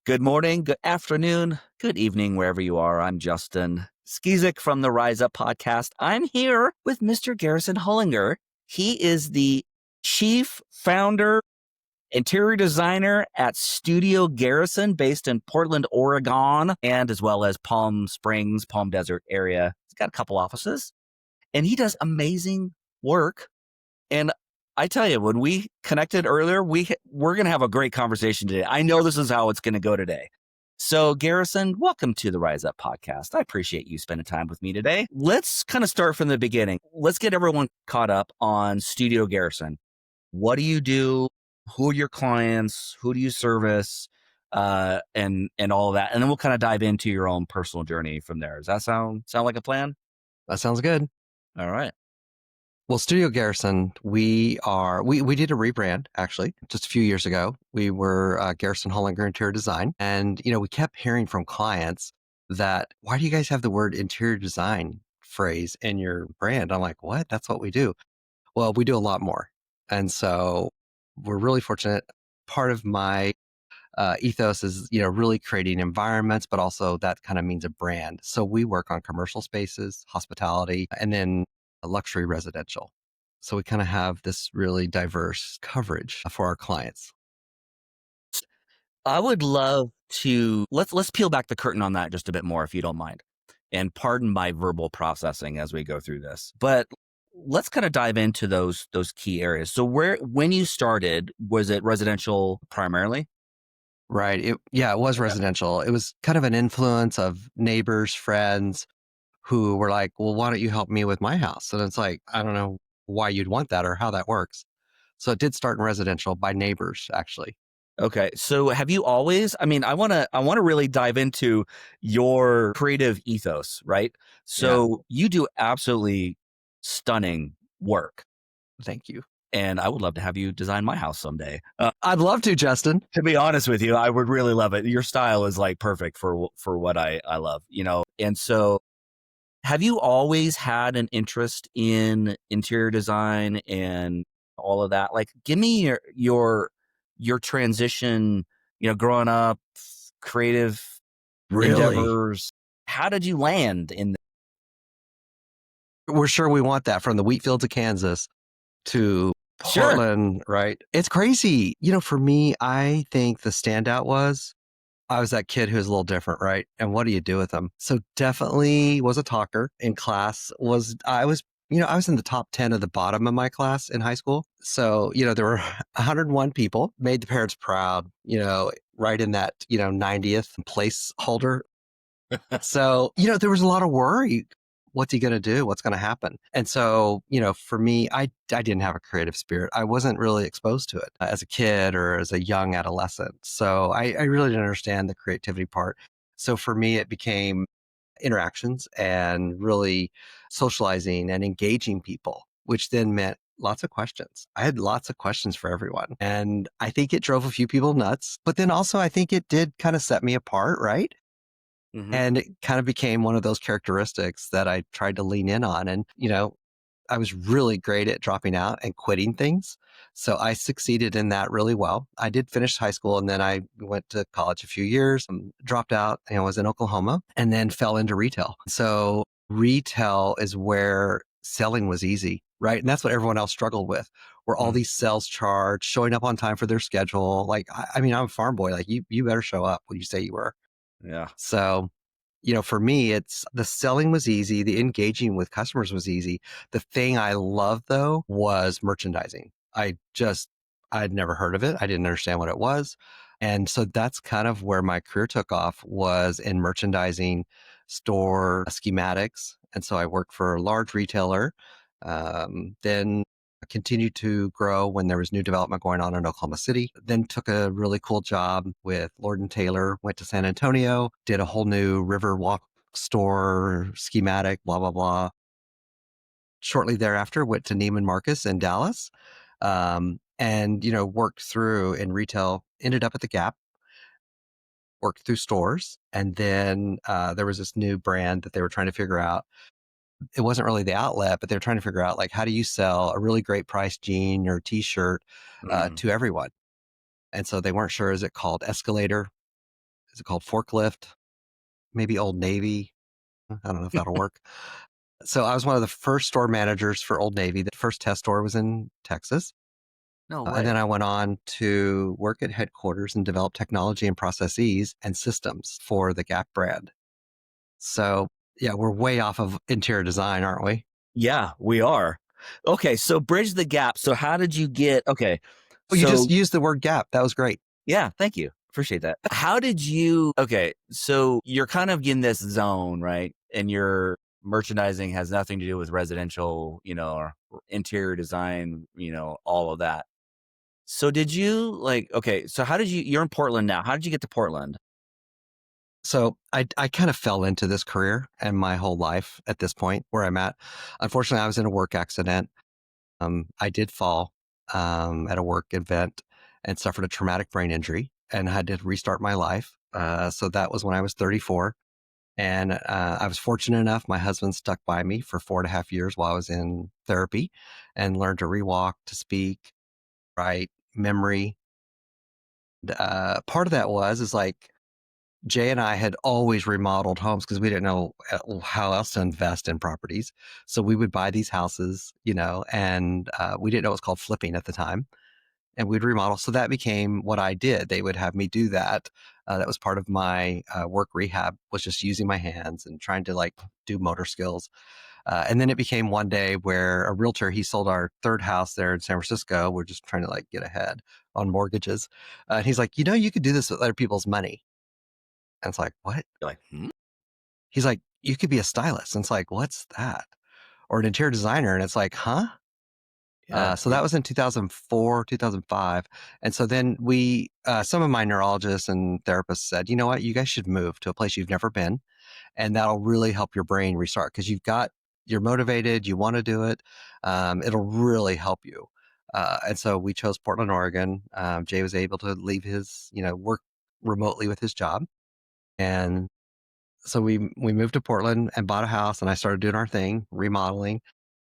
Good morning, good afternoon, good evening, wherever you are. I'm Justin Skizik from the Rise Up podcast. I'm here with Mr. Garrison Hullinger. He is the chief founder, interior designer at Studio Garrison, based in Portland, Oregon, and as well as Palm Springs, Palm Desert area. He's got a couple offices, and he does amazing work. And I tell you, when we connected earlier, we're going to have a great conversation today. I know this is how it's going to go today. So, Garrison, welcome to the Rise Up podcast. I appreciate you spending time with me today. Let's kind of start from the beginning. Let's get everyone caught up on Studio Garrison. What do you do? Who are your clients? Who do you service? And all of that. And then we'll kind of dive into your own personal journey from there. Does that sound like a plan? That sounds good. All right. Well, Studio Garrison, we did a rebrand actually just a few years ago. We were Garrison Hullinger Interior Design, and we kept hearing from clients that, why do you guys have the word interior design phrase in your brand? I'm like, what? That's what we do. Well, we do a lot more, and so we're really fortunate. Part of my ethos is really creating environments, but also that kind of means a brand. So we work on commercial spaces, hospitality, and then luxury residential. So we kind of have this really diverse coverage for our clients. I would love to let's peel back the curtain on that just a bit more, if you don't mind. And pardon my verbal processing as we go through this. But let's kind of dive into those key areas. So when you started, was it residential primarily? Right. It was residential. It was kind of an influence of neighbors, friends who were like, well, why don't you help me with my house? And it's like, I don't know why you'd want that or how that works. So it did start in residential by neighbors, actually. Okay. So have you always, I want to really dive into your creative ethos, right? So you do absolutely stunning work. Thank you. And I would love to have you design my house someday. I'd love to, Justin. To be honest with you, I would really love it. Your style is like perfect for what I love, And so have you always had an interest in interior design and all of that? Like, give me your transition, growing up, creative endeavors. How did you land in We're sure we want that, from the wheat fields of Kansas to Portland, right? It's crazy. For me, I think the standout was I was that kid who was a little different, right? And what do you do with them? So definitely was a talker in class. I was in the top 10 of the bottom of my class in high school. So, there were 101 people, made the parents proud, right in that, 90th placeholder. So, there was a lot of worry. What's he going to do? What's going to happen? And so, for me, I didn't have a creative spirit. I wasn't really exposed to it as a kid or as a young adolescent. So I really didn't understand the creativity part. So for me, it became interactions and really socializing and engaging people, which then meant lots of questions. I had lots of questions for everyone. And I think it drove a few people nuts, but then also I think it did kind of set me apart, right? Mm-hmm. And it kind of became one of those characteristics that I tried to lean in on. And, I was really great at dropping out and quitting things. So I succeeded in that really well. I did finish high school, and then I went to college a few years, dropped out, was in Oklahoma, and then fell into retail. So retail is where selling was easy, right? And that's what everyone else struggled with, where all these sales charged, showing up on time for their schedule. Like, I'm a farm boy. Like, you better show up when you say you were. Yeah. So, for me, it's the selling was easy. The engaging with customers was easy. The thing I loved, though, was merchandising. I'd never heard of it. I didn't understand what it was. And so that's kind of where my career took off, was in merchandising, store schematics. And so I worked for a large retailer. Then continued to grow when there was new development going on in Oklahoma City. Then took a really cool job with Lord & Taylor, went to San Antonio, did a whole new Riverwalk store schematic, blah, blah, blah. Shortly thereafter, went to Neiman Marcus in Dallas, and, worked through in retail, ended up at the Gap, worked through stores. And then there was this new brand that they were trying to figure out. It wasn't really the outlet, but they're trying to figure out, like, how do you sell a really great price jean or t-shirt to everyone? And so they weren't sure, is it called Escalator? is it called Forklift? Maybe Old Navy. I don't know if that'll work. So I was one of the first store managers for Old Navy. The first test store was in Texas. No And then way. I went on to work at headquarters and develop technology and processes and systems for the Gap brand. So yeah, we're way off of interior design, aren't we? Yeah, we are. Okay, so bridge the gap. So how did you get okay. Oh, you just So used the word gap. That was great. yeah, thank you. Appreciate that. How did you okay, so you're kind of in this zone, right? And your merchandising has nothing to do with residential, or interior design, all of that. So did you okay, so how did you're in Portland now. How did you get to Portland? So I kind of fell into this career and my whole life at this point where I'm at. Unfortunately, I was in a work accident. I did fall at a work event and suffered a traumatic brain injury and had to restart my life. So that was when I was 34. And I was fortunate enough, my husband stuck by me for 4.5 years while I was in therapy and learned to rewalk, to speak, write, memory. Part of that is like Jay and I had always remodeled homes because we didn't know how else to invest in properties. So we would buy these houses, and we didn't know it was called flipping at the time. And we'd remodel. So that became what I did. They would have me do that. That was part of my work rehab, was just using my hands and trying to like do motor skills. And then it became one day where a realtor, he sold our third house there in San Francisco. We're just trying to like get ahead on mortgages. And he's like, you could do this with other people's money. And it's like, what? You're like, hmm? He's like, you could be a stylist. And it's like, what's that? Or an interior designer. And it's like, huh? Yeah, So that was in 2004, 2005. And so then some of my neurologists and therapists said, you know what, you guys should move to a place you've never been. And that'll really help your brain restart because you're motivated, you want to do it. It'll really help you. And so we chose Portland, Oregon. Jay was able to leave his, work remotely with his job. And so we moved to Portland and bought a house and I started doing our thing, remodeling.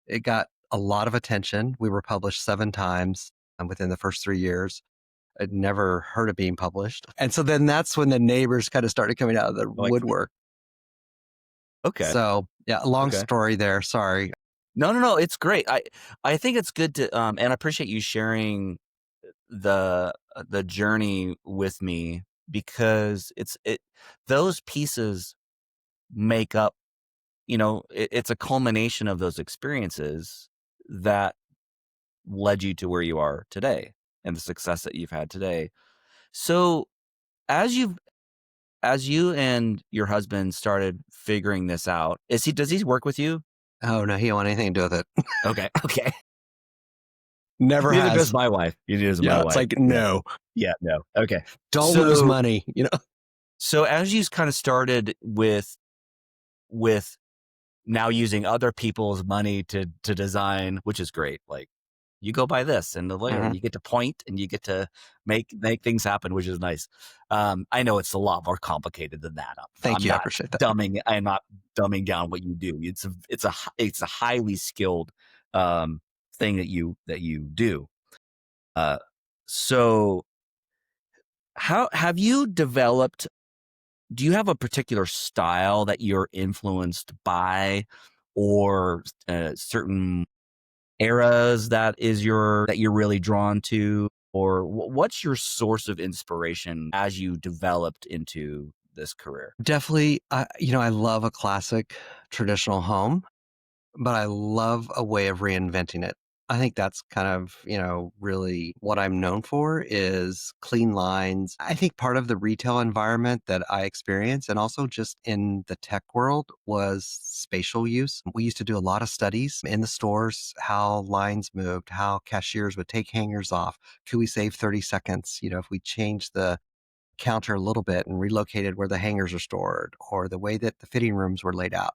It got a lot of attention. We were published 7 times within the first 3 years. I'd never heard of being published. And so then that's when the neighbors kind of started coming out of the like, woodwork. okay. So yeah, a long Okay. story there. Sorry. No, it's great. I think it's good to and I appreciate you sharing the journey with me because those pieces make up, it's a culmination of those experiences that led you to where you are today and the success that you've had today. So as you and your husband started figuring this out, does he work with you? Oh no, he don't want anything to do with it. Okay. Okay. Never Neither does has. my wife. Neither does my Yeah, it's wife. like Yeah. no, Yeah. No. Okay. don't lose So, money. so as you kind of started with now using other people's money to design, which is great. Like you go buy this and later Mhm. you get to point and you get to make things happen, which is nice. I know it's a lot more complicated than that. Thank I'm you. I not appreciate that. I'm not dumbing down what you do. It's a highly skilled thing that you do. Uh, so how have you developed? Do you have a particular style that you're influenced by, or certain eras that you're really drawn to, or what's your source of inspiration as you developed into this career? Definitely, I love a classic traditional home. But I love a way of reinventing it. I think that's kind of, really what I'm known for is clean lines. I think part of the retail environment that I experienced and also just in the tech world was spatial use. We used to do a lot of studies in the stores, how lines moved, how cashiers would take hangers off. Could we save 30 seconds? If we change the counter a little bit and relocated where the hangers are stored or the way that the fitting rooms were laid out.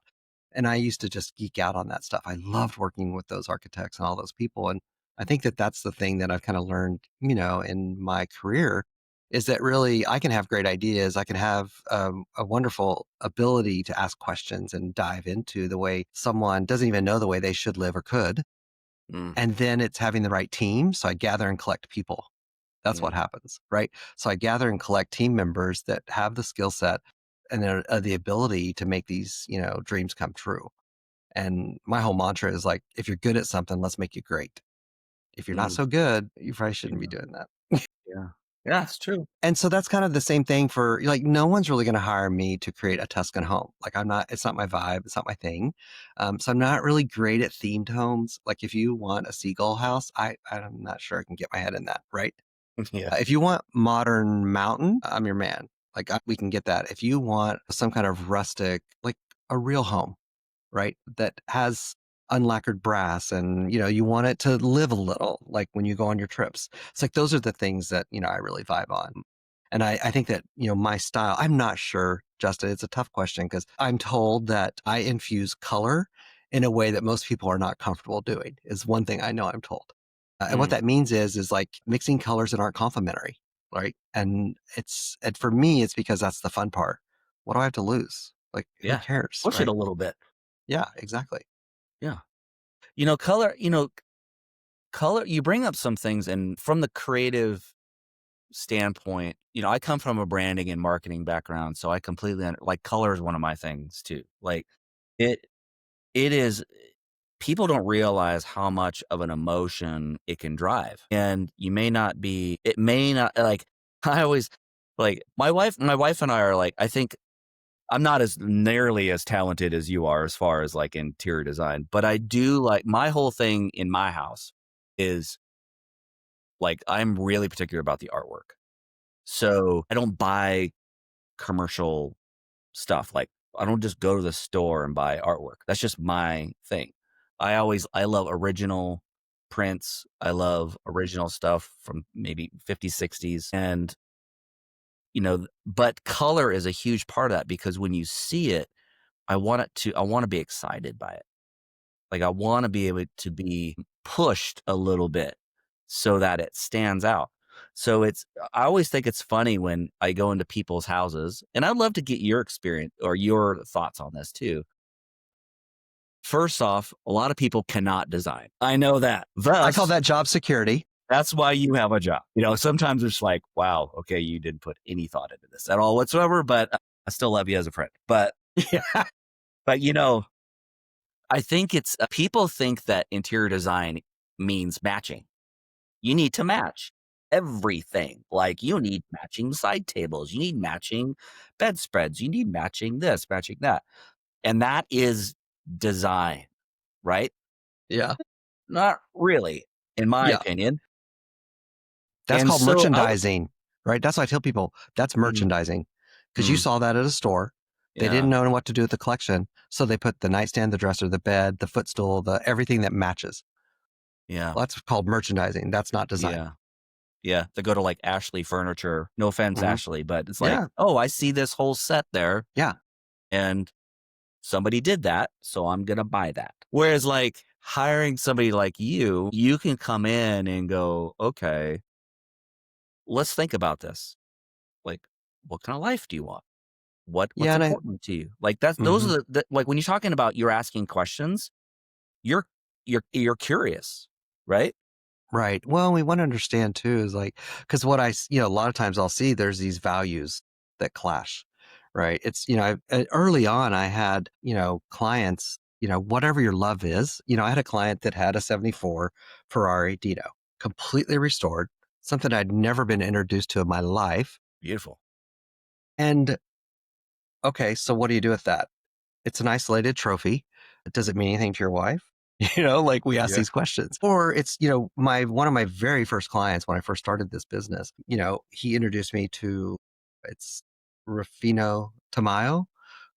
And I used to just geek out on that stuff. I loved working with those architects and all those people. And I think that that's the thing that I've kind of learned, in my career is that really I can have great ideas. I can have a wonderful ability to ask questions and dive into the way someone doesn't even know the way they should live or could. Mm. And then it's having the right team. So I gather and collect people That's what Mm, happens, right? So I gather and collect team members that have the skill set and the ability to make these, dreams come true. And my whole mantra is like, if you're good at something, let's make you great. If you're not mm, so good, you probably shouldn't be yeah, doing that. yeah. Yeah, it's true. And so that's kind of the same thing for like, no one's really going to hire me to create a Tuscan home. Like, it's not my vibe. It's not my thing. So I'm not really great at themed homes. Like, if you want a seagull house, I'm not sure I can get my head in that. Right. Yeah. If you want modern mountain, I'm your man. Like, we can get that. If you want some kind of rustic, like a real home, right? That has unlacquered brass and, you want it to live a little, like when you go on your trips. It's like, those are the things that, I really vibe on. And I think that, my style, I'm not sure, Justin, it's a tough question because I'm told that I infuse color in a way that most people are not comfortable doing is one thing I know I'm told. And what Mm, that means is like mixing colors that aren't complementary, right? And for me, it's because that's the fun part. What do I have to lose? Like, who yeah. cares, Push it right? a little bit. Yeah, exactly. Yeah. Color, you bring up some things, and from the creative standpoint, I come from a branding and marketing background, so I completely like color is one of my things too. Like it it is people don't realize how much of an emotion it can drive. And it may not like I always like my wife and I are like, I think I'm not as nearly as talented as you are as far as like interior design, but I do like my whole thing in my house is like I'm really particular about the artwork. So I don't buy commercial stuff. Like I don't just go to the store and buy artwork. That's just my thing. I love original prints. I love original stuff from maybe 50s, 60s. And, but color is a huge part of that because when you see it, I want to be excited by it. Like I want to be able to be pushed a little bit so that it stands out. So I always think it's funny when I go into people's houses, and I'd love to get your experience or your thoughts on this too. First off, a lot of people cannot design. I know that. I call Thus, that job security. that's why you have a job. Sometimes it's like, wow, okay, you didn't put any thought into this at all whatsoever, but I still love you as a friend. But yeah, but I think people think that interior design means matching. You need to match everything. Like you need matching side tables, you need matching bedspreads, you need matching this, matching that. And that is design, right? Yeah. Not really, in my Yeah. opinion. That's And called so merchandising, right? That's what I tell people. That's mm, merchandising because you mm, saw that at a store. They didn't yeah, know what to do with the collection. So they put the nightstand, the dresser, the bed, the footstool, the everything that matches. yeah, Well, that's called merchandising. That's not design. yeah, yeah. They go to like Ashley Furniture. No offense, Hmm. Ashley, but it's like, Yeah. oh, I see this whole set there, Yeah. and somebody did that, so I'm gonna buy that. Whereas like hiring somebody like you can come in and go, okay, let's think about this. Like, what kind of life do you want? What's Yeah. important to you? Like those Mhm. are like when you're talking about you're asking questions, you're you're curious, right? Right. Well, we want to understand too is like, because a lot of times I'll see there's these values that clash, right? It's, early on I had, clients, whatever your love is, I had a client that had a 74 Ferrari Dino, completely restored, something I'd never been introduced to in my life. Beautiful. And okay, so what do you do with that? It's an isolated trophy. Does it mean anything to your wife? Like we ask Yeah. these questions. Or it's, my one of my very first clients when I first started this business, he introduced me to it's Rufino Tamayo,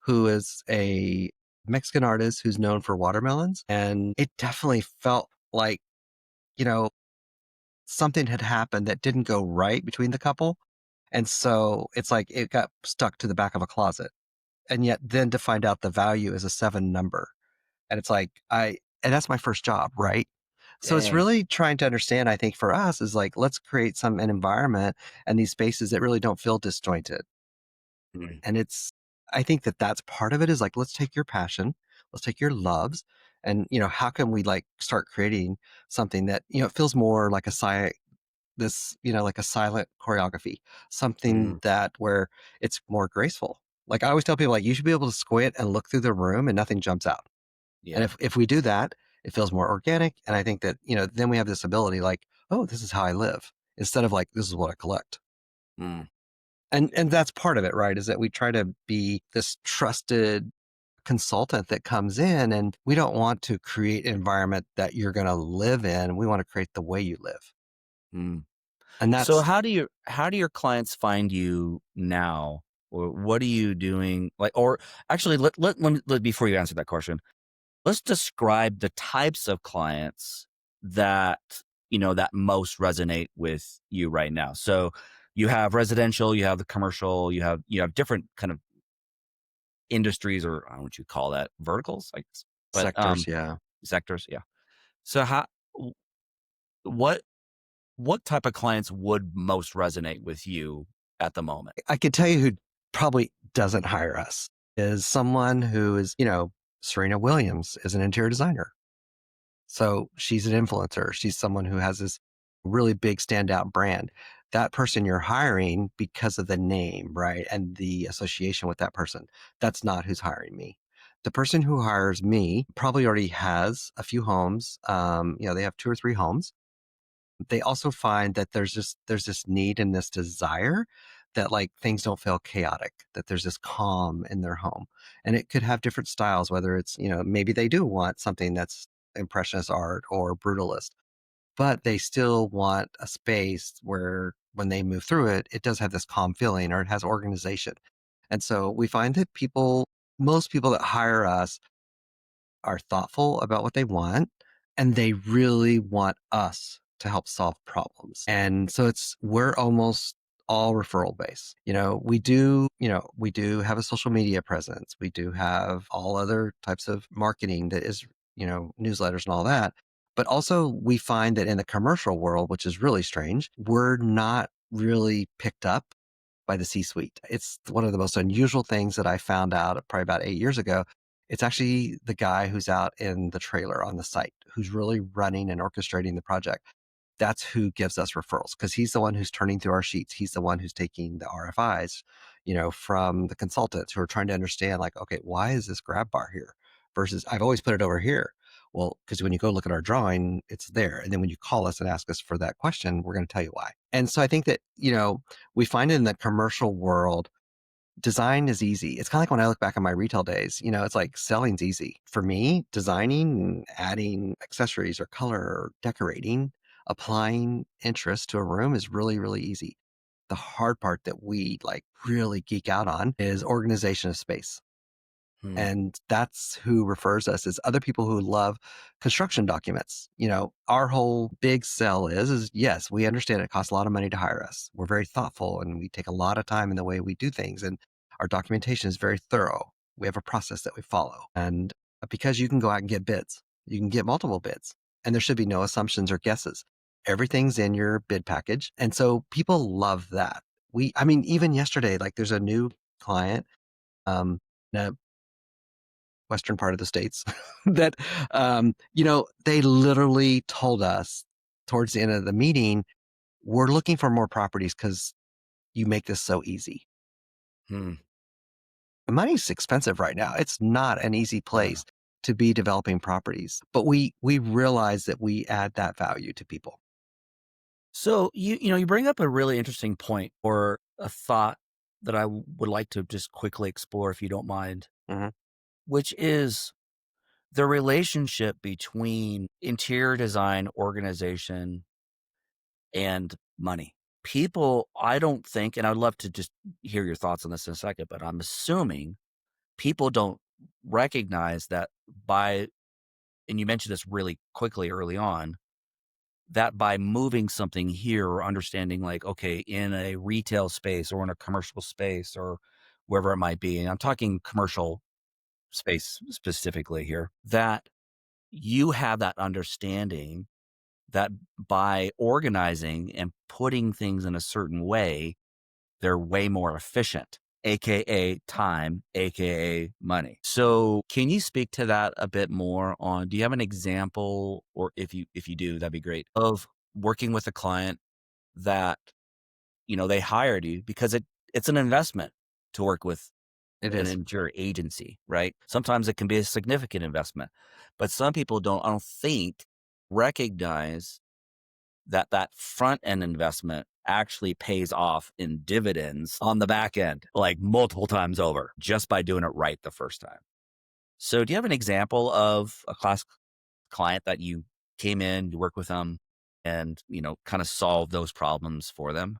who is a Mexican artist who's known for watermelons. And it definitely felt like, you know, something had happened that didn't go right between the couple. And so it's like it got stuck to the back of a closet. And yet then to find out the value is a 7 number. And it's like, and that's my first job, right? So it's Dang. really trying to understand, I think for us is like, let's create an environment and these spaces that really don't feel disjointed. Mm. And I think that that's part of it is like, let's take your passion, let's take your loves and, how can we like start creating something that, it feels more like a this, like a silent choreography, Mm, something that where it's more graceful. Like I always tell people, like you should be able to squint and look through the room and nothing jumps out. And yeah. if we do that, it feels more organic. And I think that, then we have this ability like, oh, this is how I live instead of like, this is what I collect. Mm, And that's part of it, right? Is that we try to be this trusted consultant that comes in and we don't want to create an environment that you're going to live in. We want to create the way you live. mm. And So that's how do your clients find you now? Or what are you doing? Like, or actually, before you answer that question, let's describe the types of clients that that most resonate with you right now. So you have residential, you have the commercial, you have different kind of industries, or I don't know what you call that, verticals, I guess. But sectors. Yeah. sectors, yeah. So w- what what type of clients would most resonate with you at the moment? I could tell you who probably doesn't hire us is someone who is, Serena Williams is an interior designer. So she's an influencer. She's someone who has this really big standout brand. That person you're hiring because of the name, right? And the association with that person. That's not who's hiring me. The person who hires me probably already has a few homes. They have 2 or 3 homes. They also find that there's this need and this desire that like things don't feel chaotic, that there's this calm in their home. And it could have different styles, whether it's, maybe they do want something that's impressionist art or brutalist, but they still want a space where when they move through it, it does have this calm feeling or it has organization. And so we find that most people that hire us are thoughtful about what they want and they really want us to help solve problems. And so we're almost all referral based. We do have a social media presence. We do have all other types of marketing that is, newsletters and all that. But also we find that in the commercial world, which is really strange, we're not really picked up by the C-suite. It's one of the most unusual things that I found out probably about 8 years ago. It's actually the guy who's out in the trailer on the site who's really running and orchestrating the project. That's who gives us referrals because he's the one who's turning through our sheets. He's the one who's taking the RFIs, from the consultants who are trying to understand like, okay, why is this grab bar here versus I've always put it over here. Well, because when you go look at our drawing, it's there. And then when you call us and ask us for that question, we're going to tell you why. And so I think that, we find in the commercial world, design is easy. It's kind of like when I look back on my retail days, it's like selling's easy. For me, designing and adding accessories or color or decorating, applying interest to a room is really, really easy. The hard part that we like really geek out on is organization of space. Hmm. And that's who refers us is other people who love construction documents. Our whole big sell is yes, we understand it costs a lot of money to hire us. We're very thoughtful and we take a lot of time in the way we do things. And our documentation is very thorough. We have a process that we follow. And because you can go out and get bids, you can get multiple bids and there should be no assumptions or guesses. Everything's in your bid package. And so people love that. Even yesterday, like there's a new client, um, western part of the states that they literally told us towards the end of the meeting, we're looking for more properties because you make this so easy. Hmm. Money's expensive right now. It's not an easy Yeah. place to be developing properties, but we realize that we add that value to people. So you bring up a really interesting point or a thought that I would like to just quickly explore if you don't mind, Hmm. which is the relationship between interior design, organization, and money. People, I don't think, and I'd love to just hear your thoughts on this in a second, but I'm assuming people don't recognize that and you mentioned this really quickly early on, that by moving something here or understanding like, okay, in a retail space or in a commercial space or wherever it might be, and I'm talking commercial space specifically here, that you have that understanding that by organizing and putting things in a certain way, they're way more efficient, AKA time, AKA money. So can you speak to that a bit more on, do you have an example, or if you do, that'd be great, of working with a client that, they hired you because it's an investment to work with It an is. interior agency, right? Sometimes it can be a significant investment, but some people I don't think, recognize that front end investment actually pays off in dividends on the back end, like multiple times over, just by doing it right the first time. So, do you have an example of a class client that you came in, you work with them, and kind of solve those problems for them?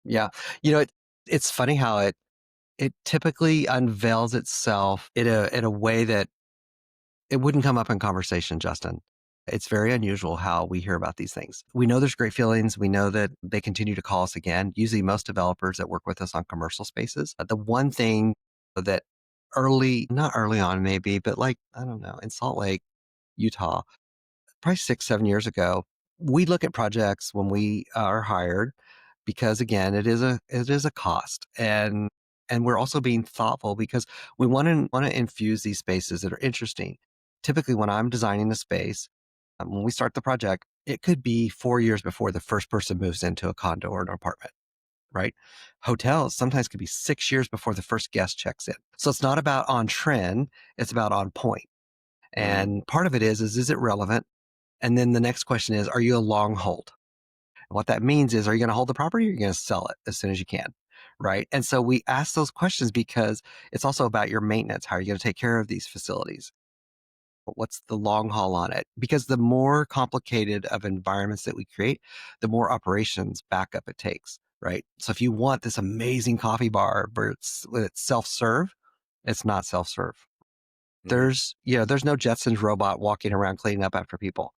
Yeah. It's funny how it typically unveils itself in a way that it wouldn't come up in conversation, Justin. It's very unusual how we hear about these things. We know there's great feelings. We know that they continue to call us again. Usually, most developers that work with us on commercial spaces, the one thing that not early on, maybe, but like, I don't know, in Salt Lake, Utah, probably 6, 7 years ago, we look at projects when we are hired because again, it is a cost, and we're also being thoughtful because we want to infuse these spaces that are interesting. Typically, when I'm designing a space, when we start the project, it could be 4 years before the first person moves into a condo or an apartment. Right? Hotels sometimes could be 6 years before the first guest checks in. So it's not about on trend; it's about on point. Mm, And part of it is it relevant? And then the next question is, are you a long hold? What that means is, are you going to hold the property or are you going to sell it as soon as you can? Right. And so we ask those questions because it's also about your maintenance. How are you going to take care of these facilities? What's the long haul on it? Because the more complicated of environments that we create, the more operations backup it takes. Right. So if you want this amazing coffee bar, but it's self serve, it's not self serve. mhm. There's no Jetsons robot walking around cleaning up after people.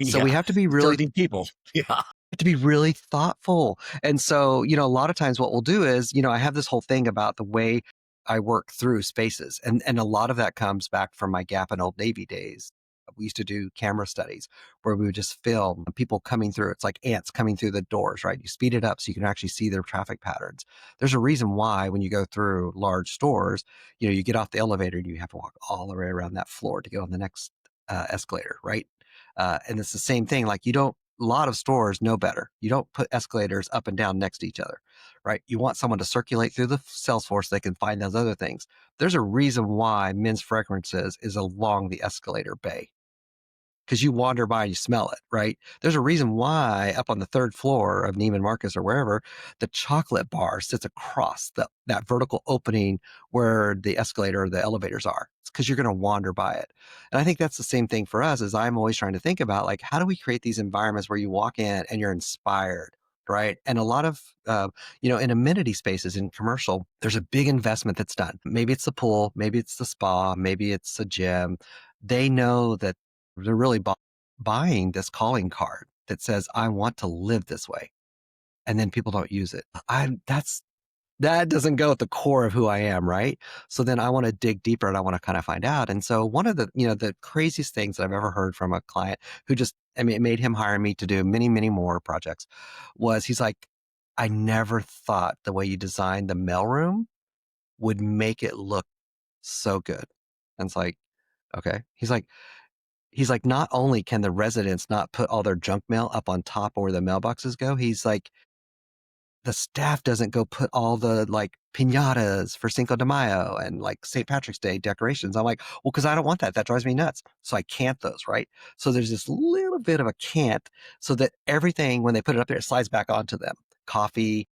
So we Yeah, have to be really 30 people. Yeah. to be really thoughtful. And so, a lot of times what we'll do is, I have this whole thing about the way I work through spaces. And a lot of that comes back from my Gap and Old Navy days. We used to do camera studies where we would just film people coming through. It's like ants coming through the doors, right? You speed it up so you can actually see their traffic patterns. There's a reason why when you go through large stores, you get off the elevator and you have to walk all the way around that floor to get on the next escalator, right? And it's the same thing. Like a lot of stores know better. You don't put escalators up and down next to each other, right? You want someone to circulate through the sales force so they can find those other things. There's a reason why men's fragrances is along the escalator bay because you wander by and you smell it, right? There's a reason why up on the third floor of Neiman Marcus or wherever, the chocolate bar sits across that vertical opening where the escalator or the elevators are. It's because you're going to wander by it. And I think that's the same thing for us as I'm always trying to think about, like, how do we create these environments where you walk in and you're inspired? Right. And a lot of, in amenity spaces in commercial, there's a big investment that's done. Maybe it's the pool, maybe it's the spa, maybe it's a gym. They know that they're really buying this calling card that says, I want to live this way. And then people don't use it. That doesn't go at the core of who I am, right? So then I want to dig deeper and I want to kind of find out. And so one of the craziest things that I've ever heard from a client who it made him hire me to do many, many more projects was he's like, I never thought the way you designed the mailroom would make it look so good. And it's like, okay. He's like, not only can the residents not put all their junk mail up on top where the mailboxes go, he's like, the staff doesn't go put all the like piñatas for Cinco de Mayo and like St. Patrick's Day decorations. I'm like, well, because I don't want that. That drives me nuts. So I can't those, right? So there's this little bit of a can't so that everything, when they put it up there, it slides back onto them. Coffee,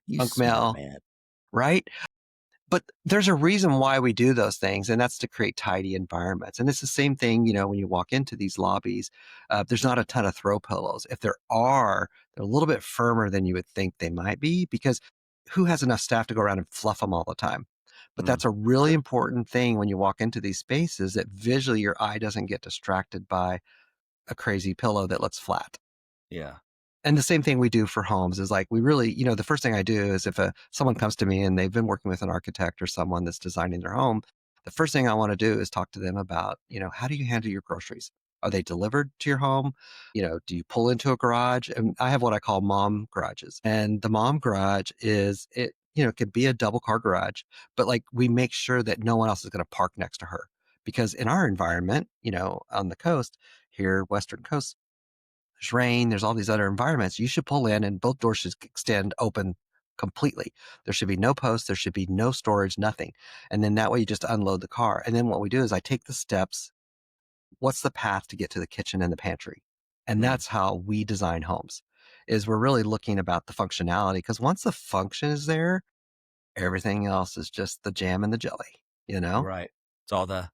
You junk smart mail, man. right? But there's a reason why we do those things, and that's to create tidy environments. And it's the same thing, when you walk into these lobbies, there's not a ton of throw pillows. If there are, they're a little bit firmer than you would think they might be because who has enough staff to go around and fluff them all the time? But Mm, that's a really important thing when you walk into these spaces that visually your eye doesn't get distracted by a crazy pillow that looks flat. yeah. And the same thing we do for homes is like, we really, the first thing I do is if someone comes to me and they've been working with an architect or someone that's designing their home, the first thing I want to do is talk to them about, how do you handle your groceries? Are they delivered to your home? Do you pull into a garage? And I have what I call mom garages. And the mom garage it could be a double car garage, but like we make sure that no one else is going to park next to her. Because in our environment, on the coast here, Western coast, there's rain, there's all these other environments. You should pull in and both doors should extend open completely. There should be no posts. There should be no storage, nothing. And then that way you just unload the car. And then what we do is I take the steps. What's the path to get to the kitchen and the pantry? And Mm, that's how we design homes is we're really looking about the functionality because once the function is there, everything else is just the jam and the jelly, you know? right. It's all the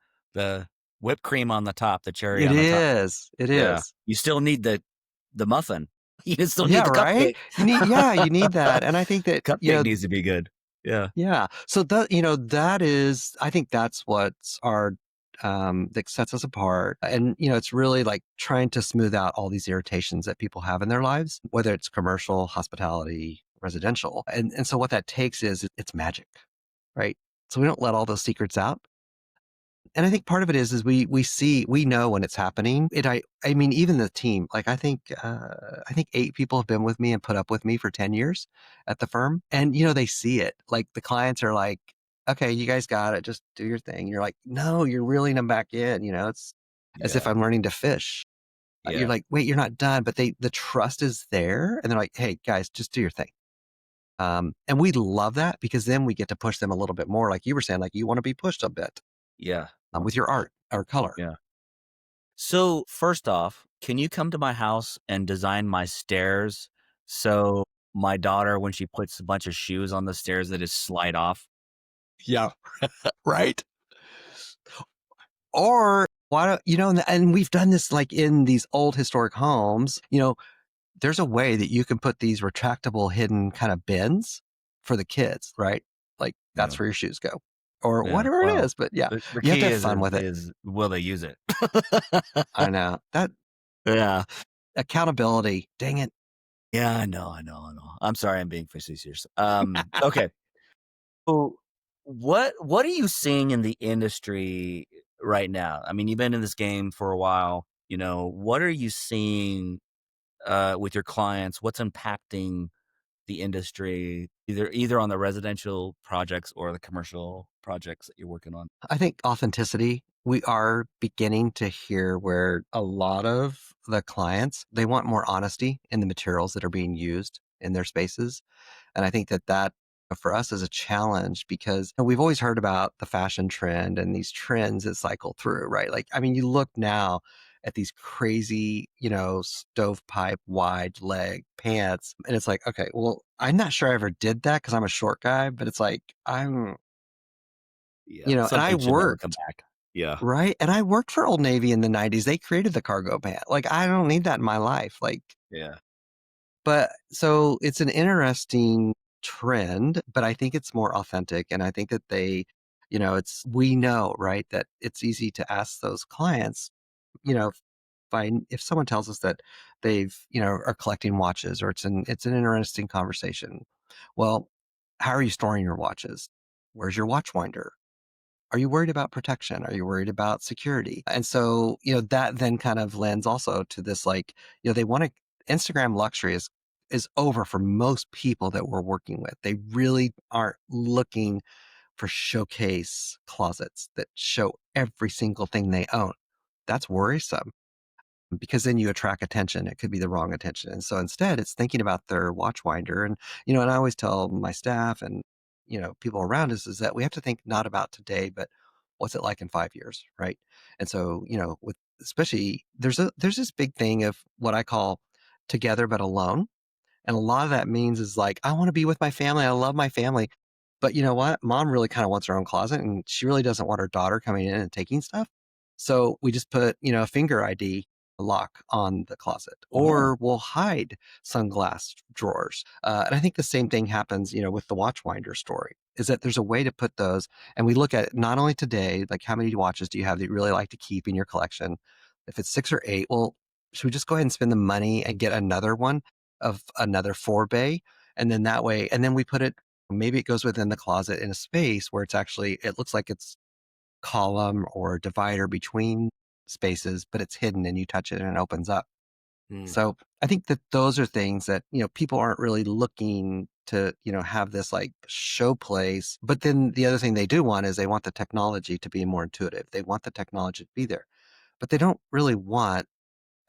whipped cream on the top, the cherry It on the top. is. It Yeah. is. You still need the muffin. You still need Yeah, the right? cupcake. You need that. And I think that, Cupcake needs to be good. Yeah. yeah. So that is, I think that's what's our, that sets us apart. And, it's really like trying to smooth out all these irritations that people have in their lives, whether it's commercial, hospitality, residential. And so what that takes is it's magic, right? So we don't let all those secrets out. And I think part of it is we know when it's happening. I mean, even the team, like I think 8 people have been with me and put up with me for 10 years at the firm. And, they see it. Like the clients are like, okay, you guys got it. Just do your thing. You're like, no, you're reeling them back in. It's as if Yeah. I'm learning to fish. You're Yeah. like, wait, you're not done. But the trust is there. And they're like, hey, guys, just do your thing. And we love that because then we get to push them a little bit more. Like you were saying, like you want to be pushed a bit Yeah. with your art or color. Yeah. So, first off, can you come to my house and design my stairs so my daughter, when she puts a bunch of shoes on the stairs, that just slide off? Yeah. Right. Or why don't, and we've done this like in these old historic homes, there's a way that you can put these retractable hidden kind of bins for the kids, right? Like Yeah. that's where your shoes go or Yeah. whatever it Well, is. But yeah, the you have to key have is fun with it. will they use it? I know that Yeah. accountability. Dang it. Yeah, I know. I'm sorry I'm being facetious. Okay. So what are you seeing in the industry right now? I mean, you've been in this game for a while. What are you seeing with your clients? What's impacting the industry, either on the residential projects or the commercial projects that you're working on? I think authenticity, we are beginning to hear where a lot of the clients, they want more honesty in the materials that are being used in their spaces. And I think that for us is a challenge because we've always heard about the fashion trend and these trends that cycle through, right? Like, I mean, you look now at these crazy, stovepipe wide leg pants. And it's like, okay, well, I'm not sure I ever did that because I'm a short guy, but it's like, Yeah, and I something should never come worked, back. Yeah, right? And I worked for Old Navy in the 90s. They created the cargo pant. Like, I don't need that in my life. Like, yeah, but so it's an interesting trend, but I think it's more authentic. And I think that we know, right, that it's easy to ask those clients, you know, if someone tells us that they've, are collecting watches or it's an interesting conversation. Well, how are you storing your watches? Where's your watch winder? Are you worried about protection? Are you worried about security? And so, that then kind of lends also to this like, they want to Instagram luxury is over for most people that we're working with. They really aren't looking for showcase closets that show every single thing they own. That's worrisome because then you attract attention. It could be the wrong attention. And so instead it's thinking about their watch winder. And I always tell my staff and, people around us is that we have to think not about today, but what's it like in 5 years. Right. And so, with especially there's this big thing of what I call together, but alone. And a lot of that means is like, I want to be with my family. I love my family. But you know what? Mom really kind of wants her own closet and she really doesn't want her daughter coming in and taking stuff. So we just put, a finger ID lock on the closet oh, or we'll hide sunglass drawers. And I think the same thing happens, with the watch winder story is that there's a way to put those. And we look at not only today, like how many watches do you have that you really like to keep in your collection? If it's 6 or 8, well, should we just go ahead and spend the money and get another one of another 4 bay? And then that way, and then we put it, maybe it goes within the closet in a space where it looks like it's column or divider between spaces, but it's hidden and you touch it and it opens up. hmm, So I think that those are things that, people aren't really looking to, have this like show place. But then the other thing they do want is they want the technology to be more intuitive. They want the technology to be there, but they don't really want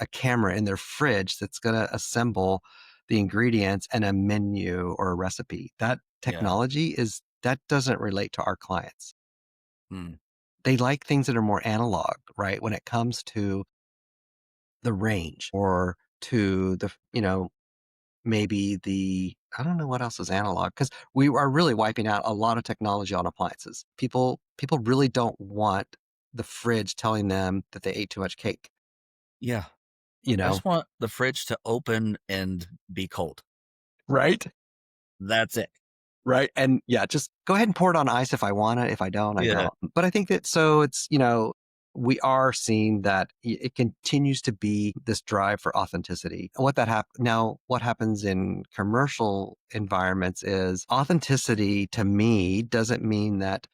a camera in their fridge that's going to assemble the ingredients and a menu or a recipe. That Yeah. technology that doesn't relate to our clients. Mm. They like things that are more analog, right? When it comes to the range or to maybe I don't know what else is analog because we are really wiping out a lot of technology on appliances. People really don't want the fridge telling them that they ate too much cake, Yeah. you I know? just want the fridge to open and be cold. Right? That's it. Right. And yeah, just go ahead and pour it on ice if I want it. If I don't, I Yeah. don't. But I think that so we are seeing that it continues to be this drive for authenticity. What happens in commercial environments is authenticity to me doesn't mean that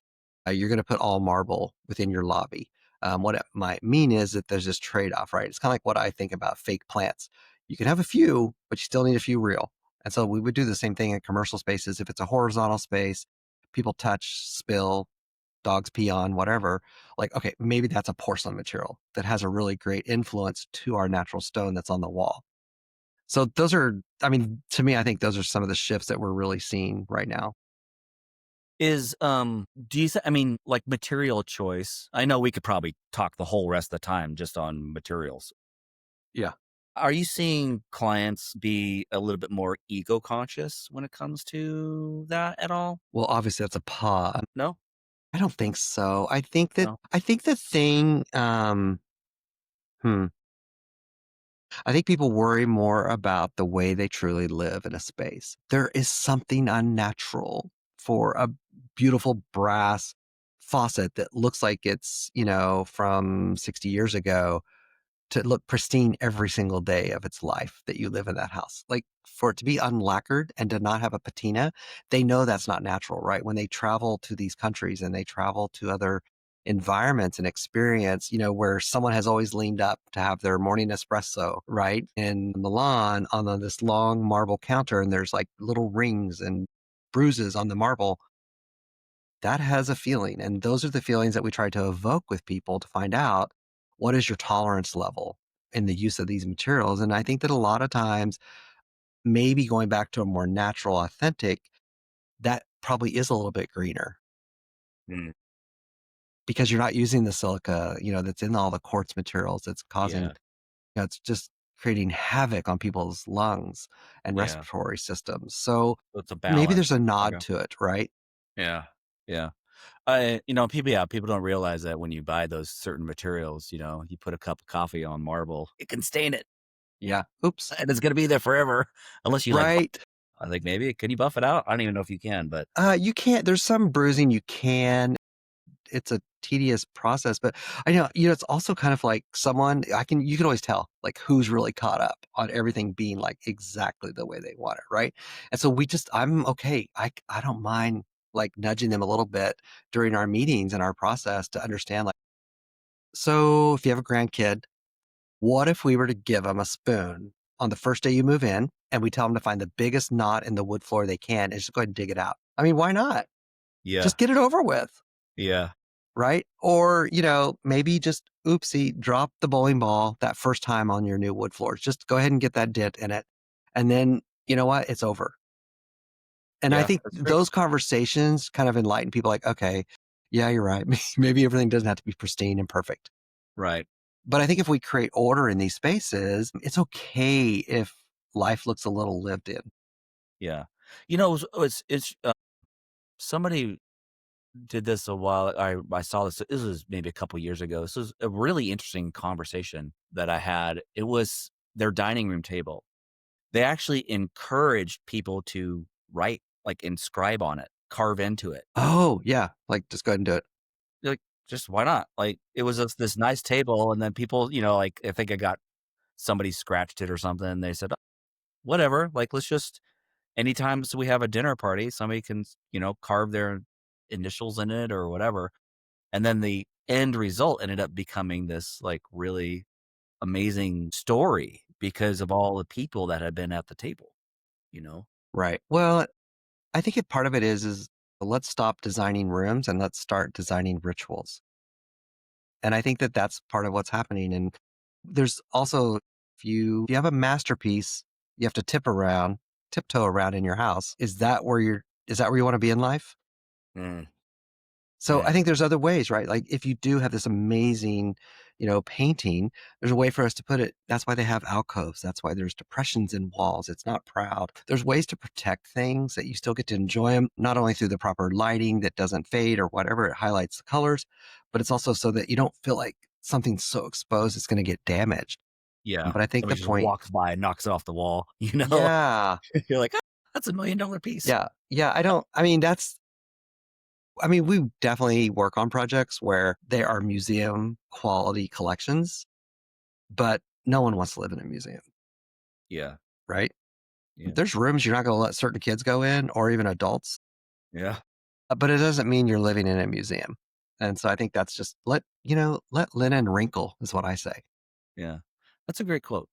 you're going to put all marble within your lobby. What it might mean is that there's this trade off, right? It's kind of like what I think about fake plants. You can have a few, but you still need a few real. And so we would do the same thing in commercial spaces. If it's a horizontal space, people touch, spill, dogs pee on, whatever, like, okay, maybe that's a porcelain material that has a really great influence to our natural stone that's on the wall. So to me, I think those are some of the shifts that we're really seeing right now. Do you I mean, like material choice? I know we could probably talk the whole rest of the time just on materials. Yeah. Are you seeing clients be a little bit more ego conscious when it comes to that at all? Well, obviously that's a paw. No? I don't think so. No? I think the thing, hmm, I think people worry more about the way they truly live in a space. There is something unnatural for a beautiful brass faucet that looks like it's, from 60 years ago to look pristine every single day of its life that you live in that house. Like for it to be unlacquered and to not have a patina, they know that's not natural, right? When they travel to these countries and they travel to other environments and experience, where someone has always leaned up to have their morning espresso, right? In Milan this long marble counter and there's like little rings and bruises on the marble that has a feeling. And those are the feelings that we try to evoke with people to find out what is your tolerance level in the use of these materials. And I think that a lot of times, maybe going back to a more natural, authentic, that probably is a little bit greener Mm, because you're not using the silica, that's in all the quartz materials that's causing, yeah. it's just creating havoc on people's lungs and Yeah. respiratory systems. So So it's a maybe balance. there's a nod Okay. to it, right? Yeah. Yeah. People don't realize that when you buy those certain materials, you put a cup of coffee on marble, it can stain it Yeah. Oops. and it's going to be there forever unless you Right. I think maybe can you buff it out? I don't even know if you can, but You can't, there's some bruising you can. It's a tedious process, but I know, it's also kind of like you can always tell like who's really caught up on everything being like exactly the way they want it. Right. And so I'm okay. I don't mind like nudging them a little bit during our meetings and our process to understand like, so if you have a grandkid, what if we were to give them a spoon on the first day you move in and we tell them to find the biggest knot in the wood floor they can and just go ahead and dig it out? I mean, why not? yeah. Just get it over with. Yeah. Right? Or, maybe just oopsie, drop the bowling ball that first time on your new wood floors. Just go ahead and get that dent in it. And then, you know what? It's over. And I Yeah. think That's great. those conversations kind of enlighten people like, okay, yeah, you're right. Maybe everything doesn't have to be pristine and perfect. Right. But I think if we create order in these spaces, it's okay if life looks a little lived in. Yeah. Somebody did this a while. I saw this. This was maybe a couple years ago. This was a really interesting conversation that I had. It was their dining room table. They actually encouraged people to write, like inscribe on it, carve into it. Oh, yeah. Like, just go ahead and do it. Like, just why not? Like, it was just this nice table, and then people, like I think I got somebody scratched it or something. They said, "Oh, whatever. Like, let's just anytime we have a dinner party, somebody can, carve their initials in it or whatever." And then the end result ended up becoming this like really amazing story because of all the people that had been at the table, you know? Right. Well, I think part of it is let's stop designing rooms and let's start designing rituals. And I think that that's part of what's happening. And there's also if you have a masterpiece, you have to tiptoe around in your house. Is that where you want to be in life? Mm, So I man. think there's other ways, right? Like if you do have this amazing, painting, there's a way for us to put it. That's why they have alcoves. That's why there's depressions in walls. It's not proud. There's ways to protect things that you still get to enjoy them, not only through the proper lighting that doesn't fade or whatever, it highlights the colors, but it's also so that you don't feel like something's so exposed it's going to get damaged. Yeah. But I think the Somebody just point, walks by and knocks it off the wall, yeah, You're like, "Ah, that's $1 million piece." yeah, we definitely work on projects where they are museum quality collections, but no one wants to live in a museum, Yeah. right? Yeah. There's rooms you're not going to let certain kids go in or even adults, Yeah. but it doesn't mean you're living in a museum. And so I think that's just let linen wrinkle is what I say. Yeah. That's a great quote.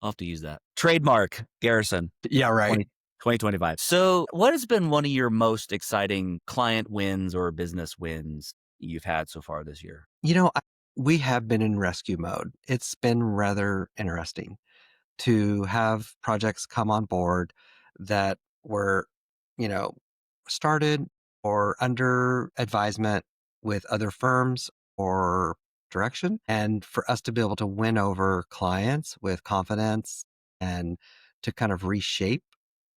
I'll have to use that. Trademark, Garrison, Yeah, right. 20 2025. So, what has been one of your most exciting client wins or business wins you've had so far this year? We have been in rescue mode. It's been rather interesting to have projects come on board that were, you know, started or under advisement with other firms or direction. And for us to be able to win over clients with confidence and to kind of reshape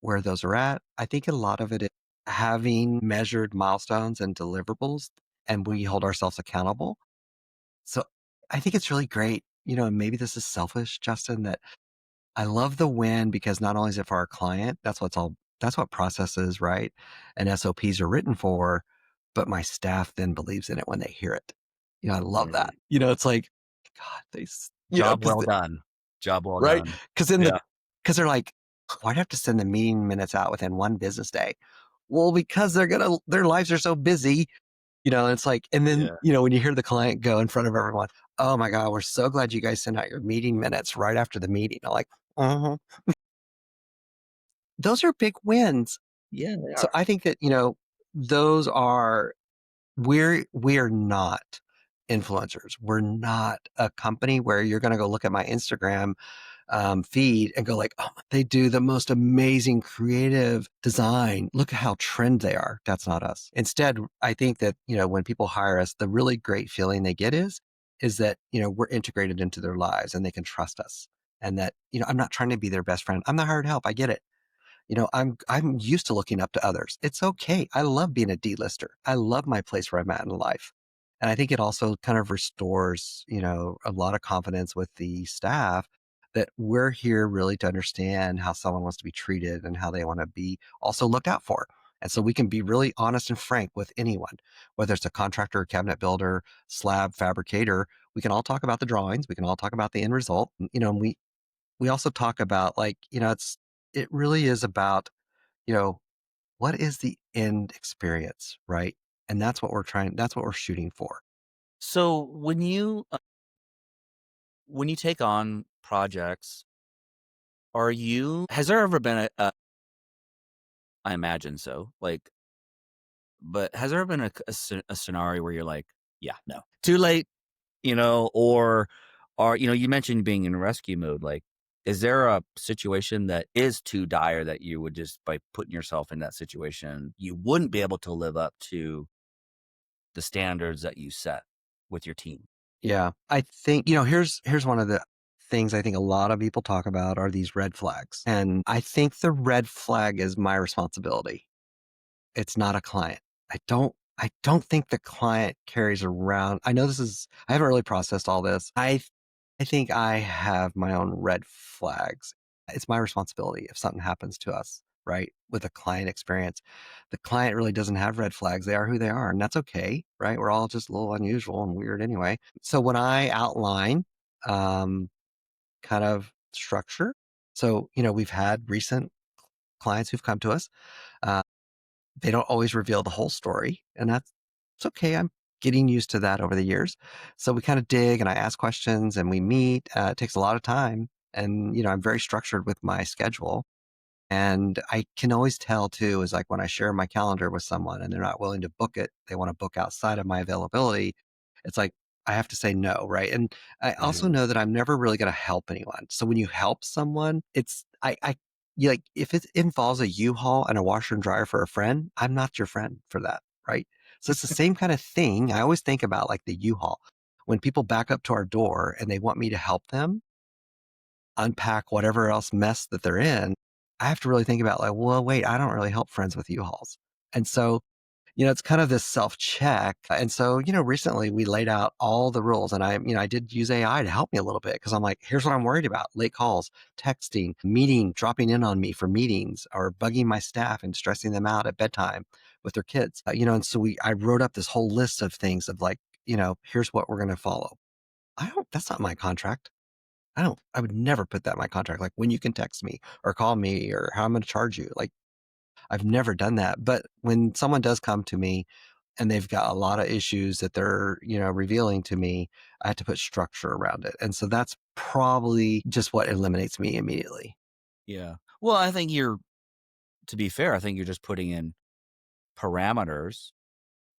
where those are at. I think a lot of it is having measured milestones and deliverables, and we hold ourselves accountable. So I think it's really great. And maybe this is selfish, Justin, that I love the win because not only is it for our client, that's what processes, right? And SOPs are written for, but my staff then believes in it when they hear it. I love that. Mm. It's like, God, Job cause well done. Job well right. done. Cause Yeah. cause they're like, why'd I have to send the meeting minutes out within one business day? Well, because their lives are so busy. It's like, and then, Yeah. when you hear the client go in front of everyone, oh my God, we're so glad you guys sent out your meeting minutes right after the meeting. I'm like, uh-huh. Those are big wins. Yeah, they So are. I think that, those are, we're not influencers. We're not a company where you're going to go look at my Instagram feed and go like, oh, they do the most amazing creative design. Look at how trend they are. That's not us. Instead, I think that, when people hire us, the really great feeling they get is that, we're integrated into their lives and they can trust us. And that, I'm not trying to be their best friend. I'm the hired help. I get it. I'm used to looking up to others. It's okay. I love being a D-lister. I love my place where I'm at in life. And I think it also kind of restores, a lot of confidence with the staff that we're here really to understand how someone wants to be treated and how they want to be also looked out for. And so we can be really honest and frank with anyone, whether it's a contractor, cabinet builder, slab fabricator. We can all talk about the drawings. We can all talk about the end result. And we also talk about like, it really is about, you know, what is the end experience, right? And that's what we're shooting for. So, when you take on projects, has there ever been I imagine so, like, but has there ever been a scenario where you're like, "Yeah, no, too late," or, you mentioned being in rescue mode, like, is there a situation that is too dire that you would just by putting yourself in that situation, you wouldn't be able to live up to the standards that you set with your team? Yeah. I think, here's one of the things I think a lot of people talk about are these red flags. And I think the red flag is my responsibility. It's not a client. I don't think the client carries around. I haven't really processed all this. I think I have my own red flags. It's my responsibility if something happens to us, right? With a client experience. The client really doesn't have red flags. They are who they are, and that's okay, right? We're all just a little unusual and weird anyway. So when I outline um, kind of structure, so, we've had recent clients who've come to us. Uh, they don't always reveal the whole story, and it's okay. I'm getting used to that over the years. So we kind of dig and I ask questions and we meet. It takes a lot of time. And, I'm very structured with my schedule. And I can always tell too, is like when I share my calendar with someone and they're not willing to book it, they want to book outside of my availability. It's like, I have to say no, right? And I also Mhm. know that I'm never really going to help anyone. So when you help someone, you like if it involves a U-Haul and a washer and dryer for a friend, I'm not your friend for that, right? So it's the same kind of thing. I always think about like the U-Haul. When people back up to our door and they want me to help them unpack whatever else mess that they're in, I have to really think about like, well, wait, I don't really help friends with U-Hauls. And so it's kind of this self check. And so, recently we laid out all the rules and I did use AI to help me a little bit because I'm like, here's what I'm worried about: late calls, texting, dropping in on me for meetings or bugging my staff and stressing them out at bedtime with their kids. And so I wrote up this whole list of things of like, here's what we're going to follow. That's not my contract. I would never put that in my contract. Like when you can text me or call me or how I'm going to charge you. Like I've never done that. But when someone does come to me and they've got a lot of issues that they're, revealing to me, I have to put structure around it. And so that's probably just what eliminates me immediately. Yeah. Well, I think to be fair, I think you're just putting in parameters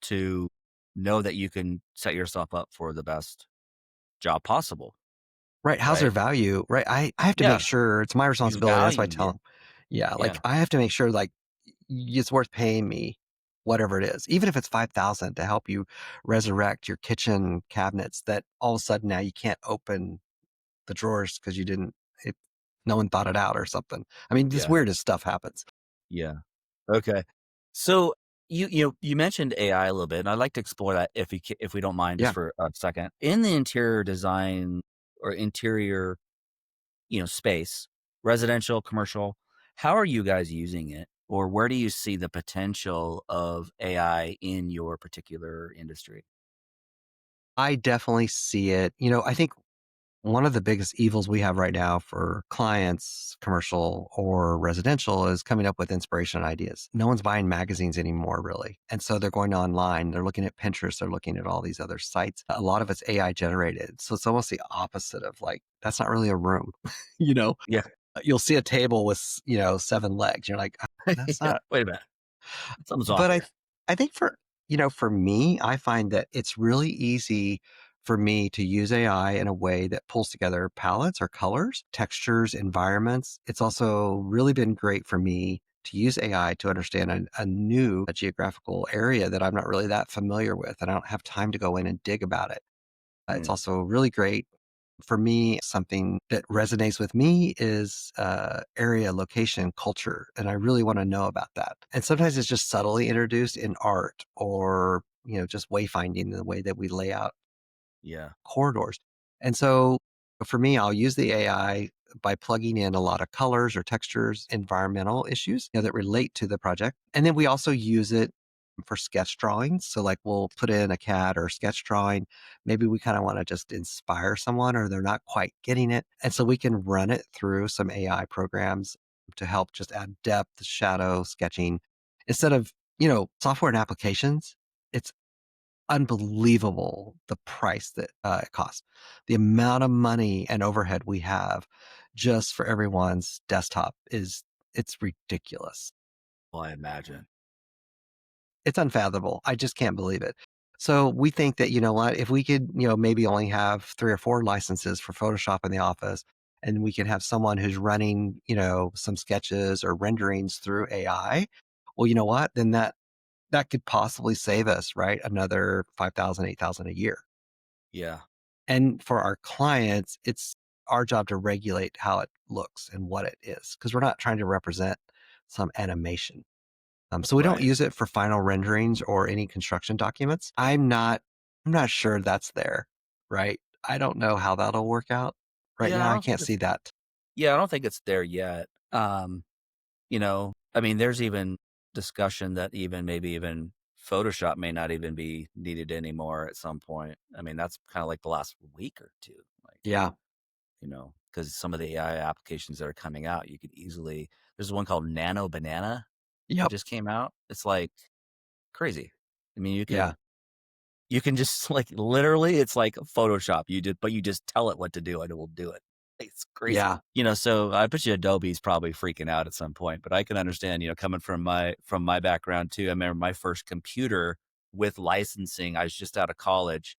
to know that you can set yourself up for the best job possible, Right. How's their right? value? Right. I have to make Yeah. sure it's my You responsibility. That's why I value tell it. them, yeah, like Yeah. I have to make sure like it's worth paying me whatever it is, even if it's 5,000 to help you resurrect your kitchen cabinets that all of a sudden now you can't open the drawers because it, no one thought it out or something. I mean, this Yeah. weirdest stuff happens. Yeah. Okay. So you mentioned AI a little bit, and I'd like to explore that if we don't mind, just Yeah. for a second. In the interior design or interior, space, residential, commercial, how are you guys using it, or where do you see the potential of AI in your particular industry? I definitely see it. I think one of the biggest evils we have right now for clients, commercial or residential, is coming up with inspiration and ideas. No one's buying magazines anymore, really. And so they're going online, they're looking at Pinterest, they're looking at all these other sites. A lot of it's AI generated. So it's almost the opposite of like, that's not really a room. you know, Yeah. you'll see a table with, seven legs. You're like, that's Yeah. not. Wait a minute. Something's off But here. I think for me, I find that it's really easy for me to use AI in a way that pulls together palettes or colors, textures, environments. It's also really been great for me to use AI to understand a new geographical area that I'm not really that familiar with, and I don't have time to go in and dig about it. It's Hmm. also really great for me. Something that resonates with me is area, location, culture. And I really want to know about that. And sometimes it's just subtly introduced in art or, just wayfinding the way that we lay out Yeah. corridors. And so for me, I'll use the AI by plugging in a lot of colors or textures, environmental issues, that relate to the project. And then we also use it for sketch drawings. So like we'll put in a CAD or a sketch drawing. Maybe we kind of want to just inspire someone or they're not quite getting it. And so we can run it through some AI programs to help just add depth, shadow, sketching. Instead of, software and applications, it's unbelievable the price that it costs. The amount of money and overhead we have just for everyone's desktop it's ridiculous. Well, I imagine. It's unfathomable. I just can't believe it. So we think that, what, if we could, maybe only have 3 or 4 licenses for Photoshop in the office, and we can have someone who's running, some sketches or renderings through AI, well, you know what? Then that could possibly save us, right? Another 5,000, 8,000 a year. Yeah. And for our clients, it's our job to regulate how it looks and what it is, because we're not trying to represent some animation. So we don't Right. use it for final renderings or any construction documents. I'm not sure that's there, right? I don't know how that'll work out. Right Yeah. now, I I don't think can't it's. see that. Yeah, I don't think it's there yet. I mean, there's even discussion that maybe even Photoshop may not even be needed anymore at some point. I mean, that's kind of like the last week or two, like, Yeah. because some of the AI applications that are coming out, you could easily, there's one called Nano Banana that Yep. just came out. It's like crazy. I mean, Yeah. you can just like literally, it's like Photoshop. But you just tell it what to do and it will do it. It's crazy. Yeah. So I bet you Adobe's probably freaking out at some point, but I can understand, coming from my background too. I remember my first computer with licensing, I was just out of college.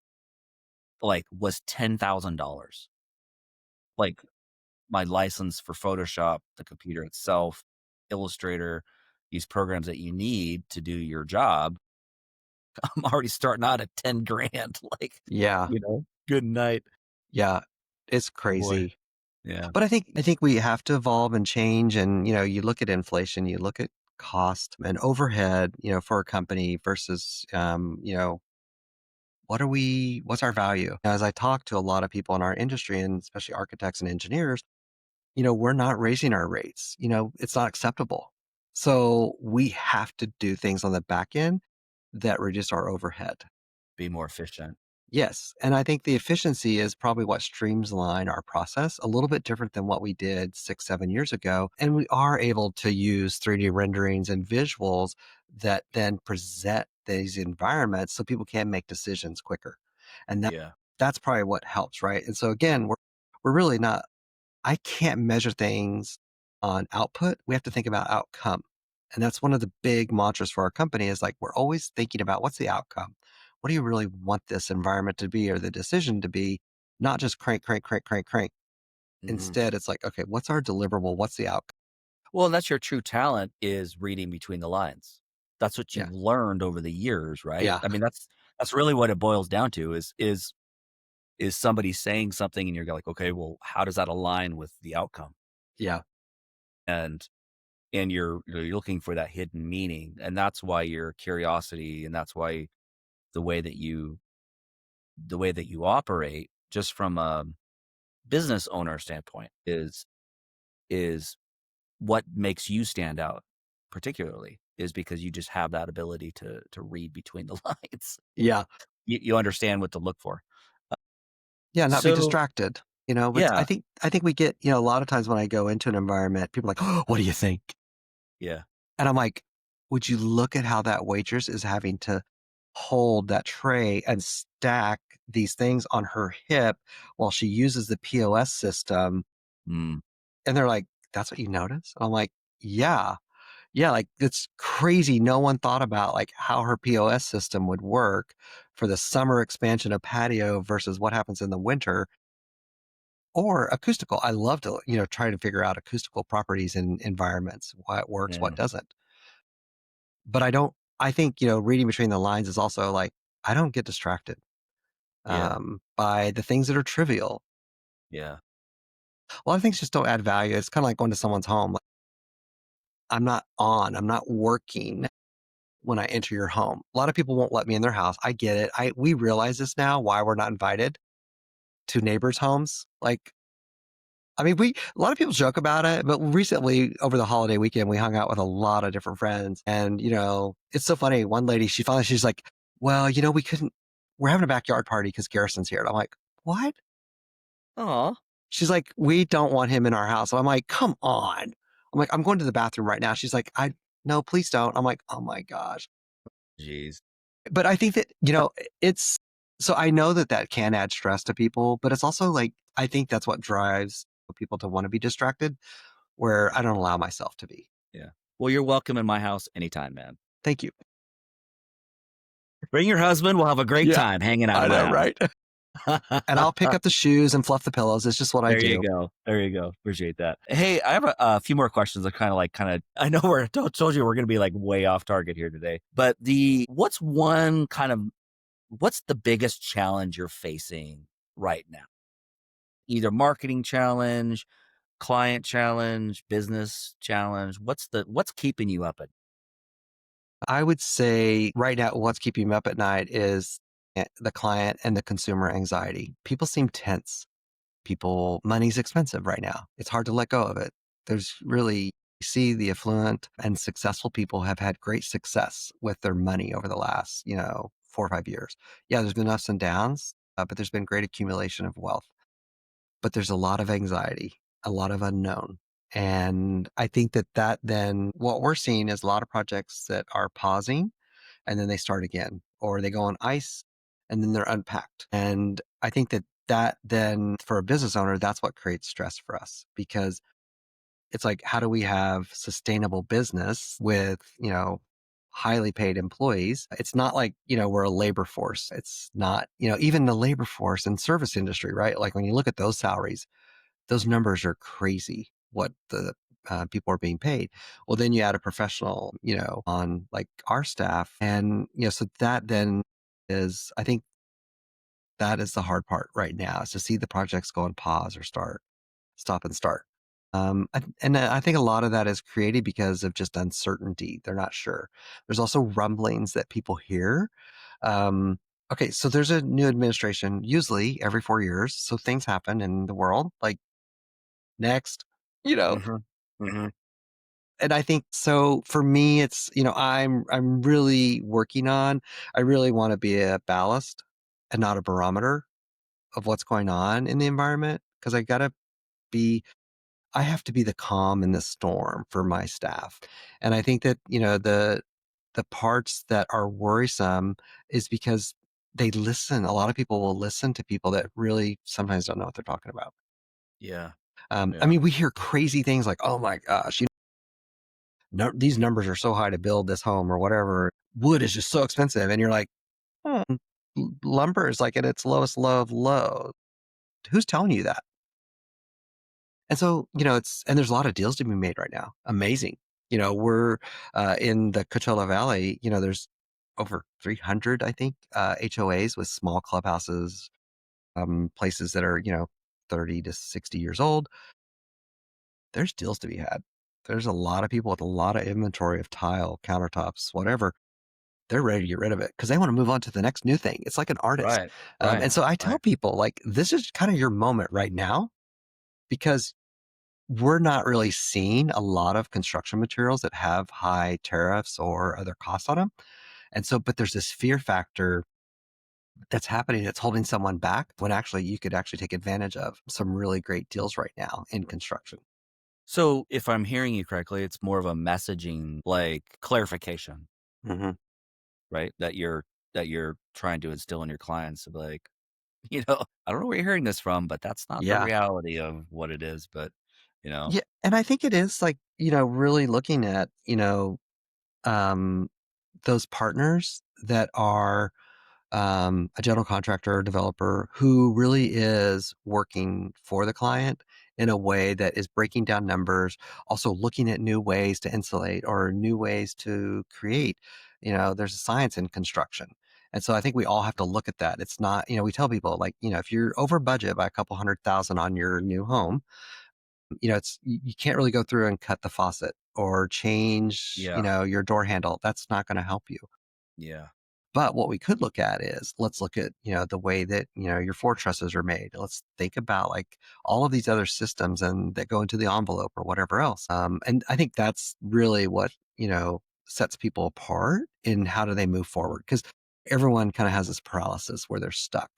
like was $10,000. Like my license for Photoshop, the computer itself, Illustrator, these programs that you need to do your job. I'm already starting out at 10 grand. Like, Yeah. good night. Yeah. It's Boy. crazy. Yeah. But I think we have to evolve and change. And, you look at inflation, you look at cost and overhead, for a company versus, what's our value? As I talk to a lot of people in our industry and especially architects and engineers, we're not raising our rates. It's not acceptable. So we have to do things on the back end that reduce our overhead. Be more efficient. Yes. And I think the efficiency is probably what streamline our process a little bit different than what we did 6, 7 years ago. And we are able to use 3D renderings and visuals that then present these environments so people can make decisions quicker. And Yeah. that's probably what helps, right? And so again, we're really not, I can't measure things on output. We have to think about outcome. And that's one of the big mantras for our company is like, we're always thinking about what's the outcome? What do you really want this environment to be or the decision to be? Not just crank, crank, crank, crank, crank. Mhm. Instead, it's like, okay, what's our deliverable? What's the outcome? Well, that's your true talent is reading between the lines. That's what Yeah. you've learned over the years, right? Yeah. I mean, that's really what it boils down to is somebody saying something and you're like, okay, well, how does that align with the outcome? Yeah. And you're looking for that hidden meaning, and that's why your curiosity, and that's why the way that you the way that you operate, just from a business owner standpoint, is what makes you stand out. Particularly, is because you just have that ability to read between the lines. Yeah. You understand what to look for. Yeah. Not be So distracted. But I yeah, think, I think we get, a lot of times when I go into an environment, people are like, oh, what do you think? yeah, And I'm like, would you look at how that waitress is having to hold that tray and stack these things on her hip while she uses the POS system? mm, And they're like, that's what you notice? I'm like, yeah. Yeah, like it's crazy. No one thought about like how her POS system would work for the summer expansion of patio versus what happens in the winter or acoustical. I love to, try to figure out acoustical properties in environments, what works, what yeah, doesn't. But I think, reading between the lines is also like, I don't get distracted yeah, by the things that are trivial. yeah, A lot of things just don't add value. It's kind of like going to someone's home. Like, I'm not working when I enter your home. A lot of people won't let me in their house. I get it. We realize this now, why we're not invited to neighbors' homes. Like, I mean, a lot of people joke about it, but recently over the holiday weekend, we hung out with a lot of different friends. And, it's so funny. One lady, she's like, well, we're having a backyard party because Garrison's here. And I'm like, what? aw, She's like, we don't want him in our house. And I'm like, come on. I'm like, I'm going to the bathroom right now. She's like, no, please don't. I'm like, oh my gosh. jeez, But I think that, it's, so I know that that can add stress to people, but it's also like, I think that's what drives people to want to be distracted where I don't allow myself to be. yeah. Well, you're welcome in my house anytime, man. Thank you. Bring your husband. We'll have a great Yeah, time hanging out I in my know, house. right? And I'll pick up the shoes and fluff the pillows. It's just what I There you do. go. There you go. Appreciate that. Hey, I have a few more questions. That I know told you we're going to be like way off target here today, but what's the biggest challenge you're facing right now? Either marketing challenge, client challenge, business challenge. What's keeping you up at? I would say right now, what's keeping me up at night is the client and the consumer anxiety. People seem tense. Money's expensive right now. It's hard to let go of it. There's really, you see the affluent and successful people have had great success with their money over the last, 4 or 5 years. Yeah, there's been ups and downs, but there's been great accumulation of wealth. But there's a lot of anxiety, a lot of unknown. And I think that then what we're seeing is a lot of projects that are pausing and then they start again, or they go on ice and then they're unpacked. And I think that then for a business owner, that's what creates stress for us because it's like, how do we have sustainable business with, highly paid employees. It's not like, we're a labor force. It's not, even the labor force and service industry, right? Like when you look at those salaries, those numbers are crazy what the people are being paid. Well, then you add a professional, on like our staff. And, so that then is, I think that is the hard part right now is to see the projects go on pause or stop and start. And I think a lot of that is created because of just uncertainty. They're not sure. There's also rumblings that people hear. Um, okay, so there's a new administration, usually every 4 years. So things happen in the world, like next, you know. Hmm. Hmm. And I think so for me, it's, I'm really working on, I really want to be a ballast and not a barometer of what's going on in the environment. Cause be I have to be the calm in the storm for my staff. And I think that, the parts that are worrisome is because they listen. A lot of people will listen to people that really sometimes don't know what they're talking about. Yeah. I Yeah. mean, we hear crazy things like, oh my gosh, these numbers are so high to build this home or whatever. Wood is just so expensive. And you're like, "Hmm, lumber is like at its lowest low of low. Who's telling you that?" And so, and there's a lot of deals to be made right now. Amazing. We're in the Coachella Valley, there's over 300, I think, HOAs with small clubhouses, places that are, 30 to 60 years old. There's deals to be had. There's a lot of people with a lot of inventory of tile, countertops, whatever. They're ready to get rid of it because they want to move on to the next new thing. It's like an artist. Right. Right. And so I tell Right. people, like, this is kind of your moment right now because we're not really seeing a lot of construction materials that have high tariffs or other costs on them. And so, but there's this fear factor that's happening that's holding someone back when actually you could actually take advantage of some really great deals right now in construction. So if I'm hearing you correctly, it's more of a messaging, like clarification, Hmm. right? That you're trying to instill in your clients to be like, I don't know where you're hearing this from, but that's not the Yeah. reality of what it is. But you know, Yeah. And I think it is like, really looking at, um, those partners that are a general contractor or developer who really is working for the client in a way that is breaking down numbers, also looking at new ways to insulate or new ways to create. There's a science in construction. And so I think we all have to look at that. It's not, we tell people like, if you're over budget by a couple 100,000 on your new home, you can't really go through and cut the faucet or change, yeah, your door handle. That's not going to help you. yeah. But what we could look at is let's look at, the way that, your floor trusses are made. Let's think about like all of these other systems and that go into the envelope or whatever else. And I think that's really what, sets people apart in how do they move forward because everyone kind of has this paralysis where they're stuck.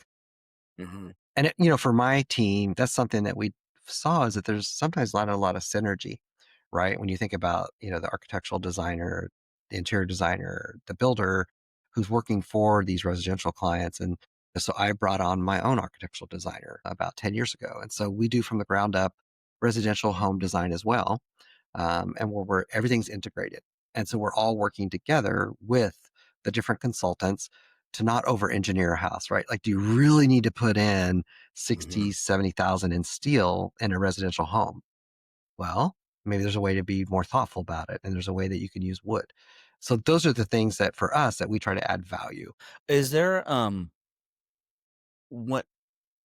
Hmm. And for my team, that's something that we saw is that there's sometimes not a lot of synergy, right? When you think about, the architectural designer, the interior designer, the builder who's working for these residential clients. And so I brought on my own architectural designer about 10 years ago. And so we do from the ground up residential home design as well. And where everything's integrated. And so we're all working together with the different consultants to not over engineer a house, right? Like, do you really need to put in Hmm. 60, 70,000 in steel in a residential home? Well, maybe there's a way to be more thoughtful about it. And there's a way that you can use wood. So those are the things that for us that we try to add value. Is there what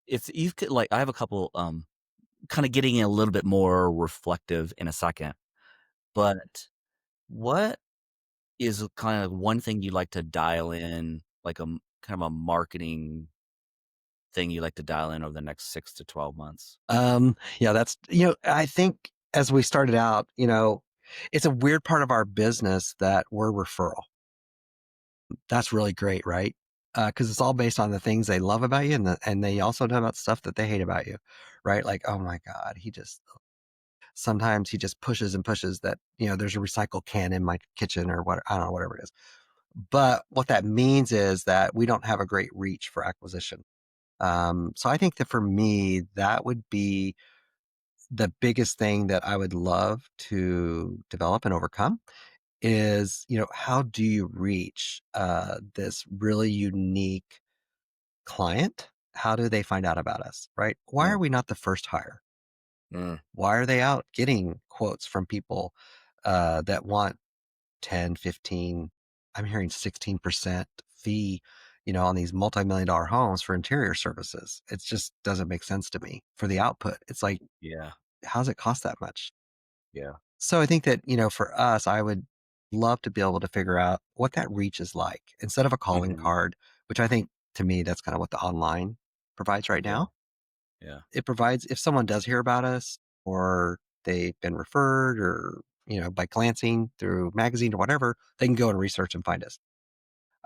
if you could like? I have a couple kind of getting a little bit more reflective in a second, but what is kind of one thing you like to dial in, like kind of a marketing thing you like to dial in over the next 6 to 12 months? Yeah, that's, I think as we started out, it's a weird part of our business that we're referral. That's really great, right? Because it's all based on the things they love about you, and they also know about stuff that they hate about you, right? Like, oh my God, sometimes he just pushes and pushes that there's a recycle can in my kitchen or what I don't know whatever it is. But what that means is that we don't have a great reach for acquisition. So I think that for me, that would be the biggest thing that I would love to develop and overcome is, how do you reach this really unique client? How do they find out about us, right? Why are Mm, we not the first hire? mm, Why are they out getting quotes from people that want 10, 15, I'm hearing 16% fee, on these multi-million dollar homes for interior services? It just doesn't make sense to me for the output. It's like, yeah, how does it cost that much? yeah. So I think that, for us, I would love to be able to figure out what that reach is like instead of a calling Mhm. card, which I think to me, that's kind of what the online provides right Yeah, now. yeah, It provides, if someone does hear about us or they've been referred or, by glancing through magazine or whatever, they can go and research and find us.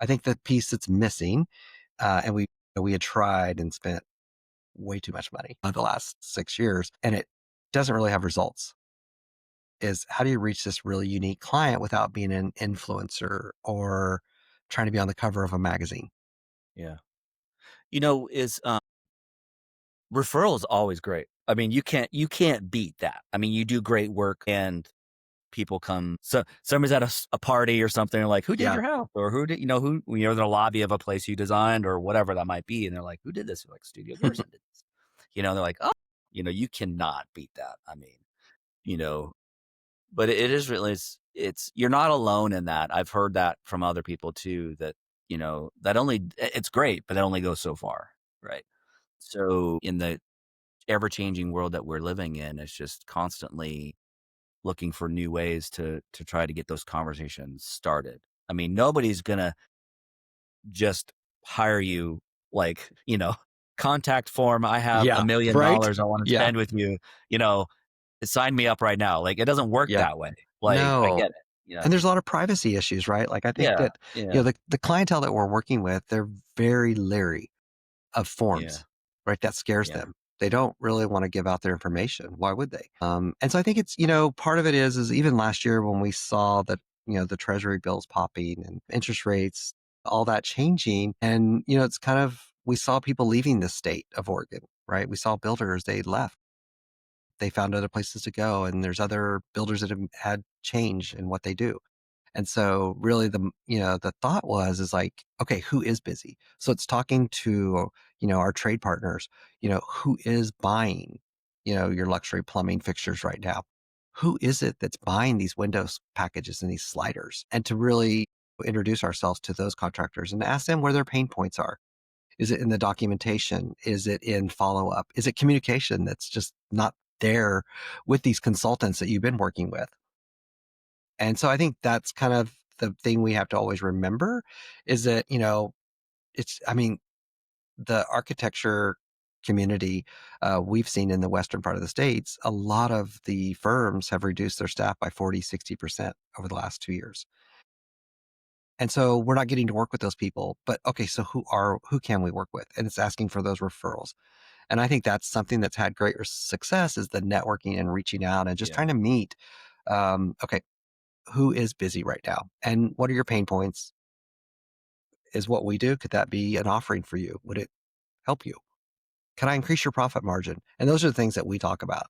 I think the piece that's missing, and we had tried and spent way too much money the last 6 years, and it doesn't really have results. Is how do you reach this really unique client without being an influencer or trying to be on the cover of a magazine? yeah. Is referral is always great. I mean, you can't beat that. I mean, you do great work and people come. So somebody's at a party or something, and like, who did Yeah. your house, or who did who you're in the lobby of a place you designed or whatever that might be, and they're like, who did this? You're like, Studio Garrison did this. They're like, oh, you cannot beat that. I mean, you know, but it is really it's you're not alone in that. I've heard that from other people too. That that only it's great, but it only goes so far, right? So in the ever changing world that we're living in, it's just constantly looking for new ways to try to get those conversations started. I mean, nobody's gonna just hire you like, contact form, I have Yeah. Right. $1 million I want to Yeah. spend with you, you know, sign me up right now. Like it doesn't work Yeah. that way. Like I No. get it. And there's a lot of privacy issues, right? Like I think Yeah. that, Yeah. the clientele that we're working with, they're very leery of Yeah. forms, right? That scares Yeah. them. They don't really want to give out their information. Why would they? And so I think it's, part of it is even last year when we saw that, the treasury bills popping and interest rates, all that changing. And, it's kind of, we saw people leaving the state of Oregon, right? We saw builders, they left. They found other places to go. And there's other builders that have had change in what they do. And so really the thought is like, okay, who is busy? So it's talking to, our trade partners, who is buying, your luxury plumbing fixtures right now? Who is it that's buying these windows packages and these sliders? And to really introduce ourselves to those contractors and ask them where their pain points are. Is it in the documentation? Is it in follow up? Is it communication that's just not there with these consultants that you've been working with? And so I think that's kind of the thing we have to always remember is that, I mean, the architecture community we've seen in the western part of the states, a lot of the firms have reduced their staff by 40, 60% over the last 2 years. And so we're not getting to work with those people. But okay, so who can we work with? And it's asking for those referrals. And I think that's something that's had great success is the networking and reaching out and just Yeah. trying to meet. Okay, who is busy right now and what are your pain points? Is what we do, could that be an offering for you? Would it help you? Can I increase your profit margin? And those are the things that we talk about.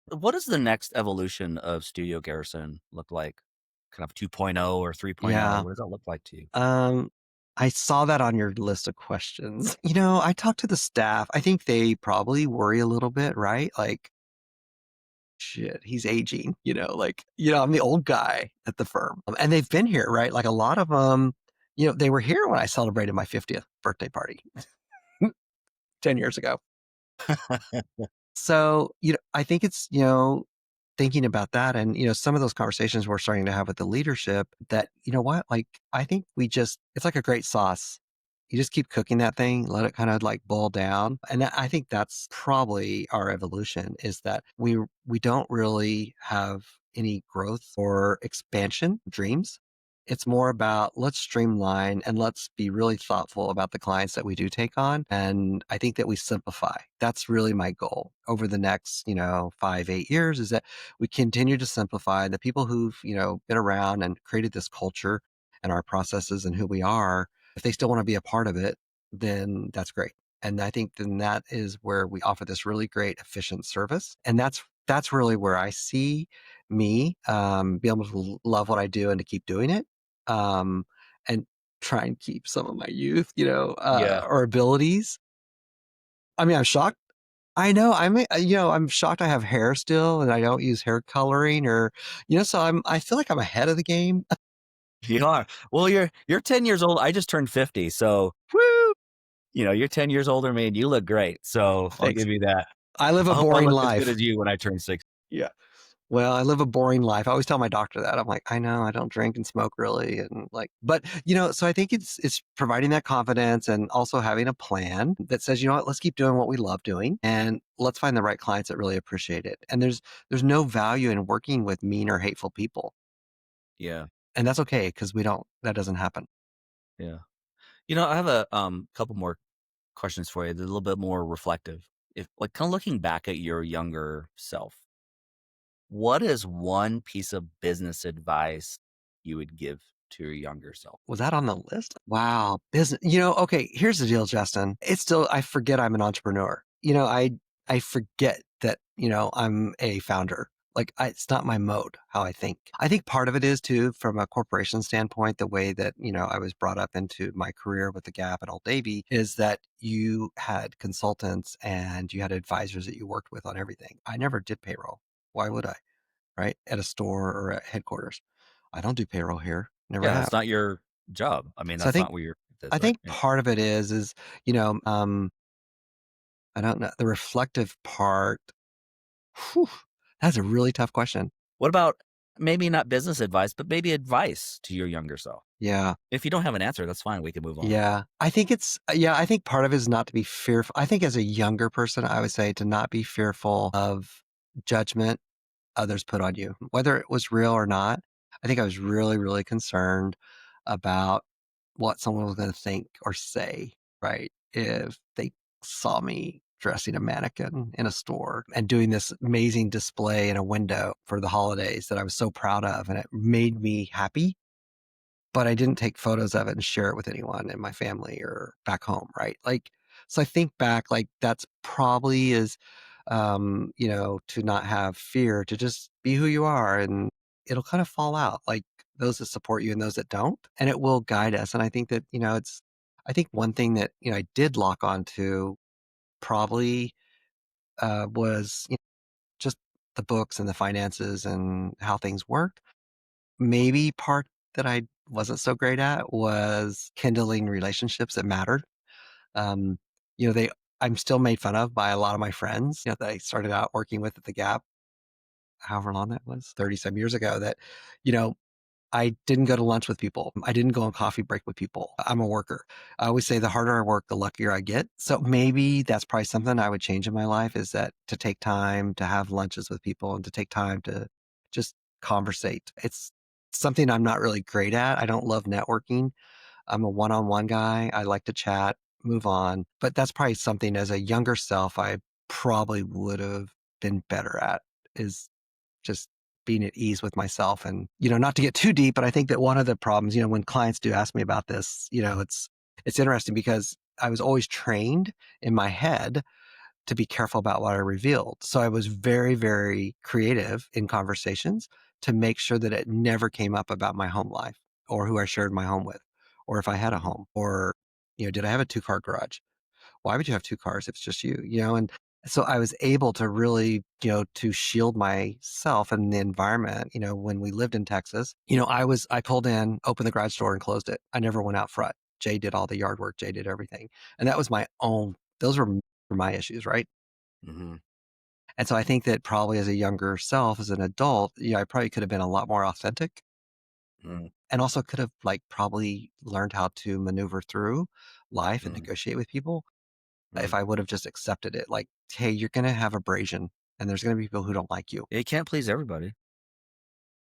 What does the next evolution of Studio Garrison look like? Kind of 2.0 or 3.0? Yeah. What does that look like to you? Um, I saw that on your list of questions. I talked to the staff. I think they probably worry a little bit, right? Like, shit, he's aging, like, I'm the old guy at the firm. And they've been here, right? Like a lot of them, they were here when I celebrated my 50th birthday party 10 years ago. So, I think it's, thinking about that and, some of those conversations we're starting to have with the leadership that, what, like, I think it's like a great sauce. You just keep cooking that thing, let it kind of like boil down. And I think that's probably our evolution is that we don't really have any growth or expansion dreams. It's more about let's streamline and let's be really thoughtful about the clients that we do take on. And I think that we simplify. That's really my goal over the next, 5, 8 years is that we continue to simplify the people who've, been around and created this culture and our processes and who we are. If they still want to be a part of it, then that's great. And I think then that is where we offer this really great efficient service. And that's really where I see me, be able to love what I do and to keep doing it, and try and keep some of my youth, Yeah. or abilities. I mean, I'm shocked. I know. I'm shocked I have hair still and I don't use hair coloring so I feel like I'm ahead of the game. You are. Well, you're 10 years old. I just turned 50. So, Woo! you're 10 years older than me and you look great. So I'll Thanks. give you that. I live I a hope I boring look as good life. as you when I turn 60. Yeah. Well, I live a boring life. I always tell my doctor that. I'm like, I know I don't drink and smoke really. And like, but so I think it's providing that confidence and also having a plan that says, you know what, let's keep doing what we love doing and let's find the right clients that really appreciate it. And there's no value in working with mean or hateful people. Yeah. And that's okay because that doesn't happen. Yeah. I have a couple more questions for you. They're a little bit more reflective. If like kind of looking back at your younger self, what is one piece of business advice you would give to your younger self? Was that on the list? Wow. Business. Okay, here's the deal, Justin. I forget I'm an entrepreneur. I forget that, I'm a founder. Like it's not my mode, how I think. I think part of it is too, from a corporation standpoint, the way that, I was brought up into my career with the Gap and Old Navy is that you had consultants and you had advisors that you worked with on everything. I never did payroll. Why would I? Right? At a store or at headquarters. I don't do payroll here. Never Yeah, it's have. not your job. I mean, So I that's think not what your I is, right? think Yeah. part of it is, I don't know, the reflective part. Whew, that's a really tough question. What about maybe not business advice, but maybe advice to your younger self? Yeah. If you don't have an answer, that's fine. We can move on. Yeah. I think part of it is not to be fearful. I think as a younger person, I would say to not be fearful of judgment others put on you, whether it was real or not. I think I was really, really concerned about what someone was going to think or say, right? If they saw me dressing a mannequin in a store and doing this amazing display in a window for the holidays that I was so proud of, and it made me happy, but I didn't take photos of it and share it with anyone in my family or back home, right? Like, so I think back, like that's probably is, to not have fear, to just be who you are, and it'll kind of fall out, like those that support you and those that don't, and it will guide us. And I think that, I think one thing that, I did lock onto probably was just the books and the finances and how things work. Maybe part that I wasn't so great at was kindling relationships that mattered. Um, you know, they I'm still made fun of by a lot of my friends, that I started out working with at the Gap, however long that was, 30 some years ago, that, you know, I didn't go to lunch with people. I didn't go on coffee break with people. I'm a worker. I always say the harder I work, the luckier I get. So maybe that's probably something I would change in my life, is that to take time to have lunches with people and to take time to just conversate. It's something I'm not really great at. I don't love networking. I'm a one-on-one guy. I like to chat, move on. But that's probably something as a younger self I probably would have been better at, is just being at ease with myself. And, not to get too deep, but I think that one of the problems, when clients do ask me about this, it's interesting because I was always trained in my head to be careful about what I revealed. So I was very, very creative in conversations to make sure that it never came up about my home life or who I shared my home with, or if I had a home, or, did I have a 2-car garage? Why would you have 2 cars if it's just you? And so I was able to really, to shield myself and the environment. When we lived in Texas, I pulled in, opened the garage door and closed it. I never went out front. Jay did all the yard work. Jay did everything. And that was those were my issues, right? Hmm. And so I think that probably as a younger self, as an adult, I probably could have been a lot more authentic, Hmm. and also could have like probably learned how to maneuver through life and Hmm. negotiate with people Hmm. if I would have just accepted it. Like, hey, you're going to have abrasion and there's going to be people who don't like you. You can't please everybody.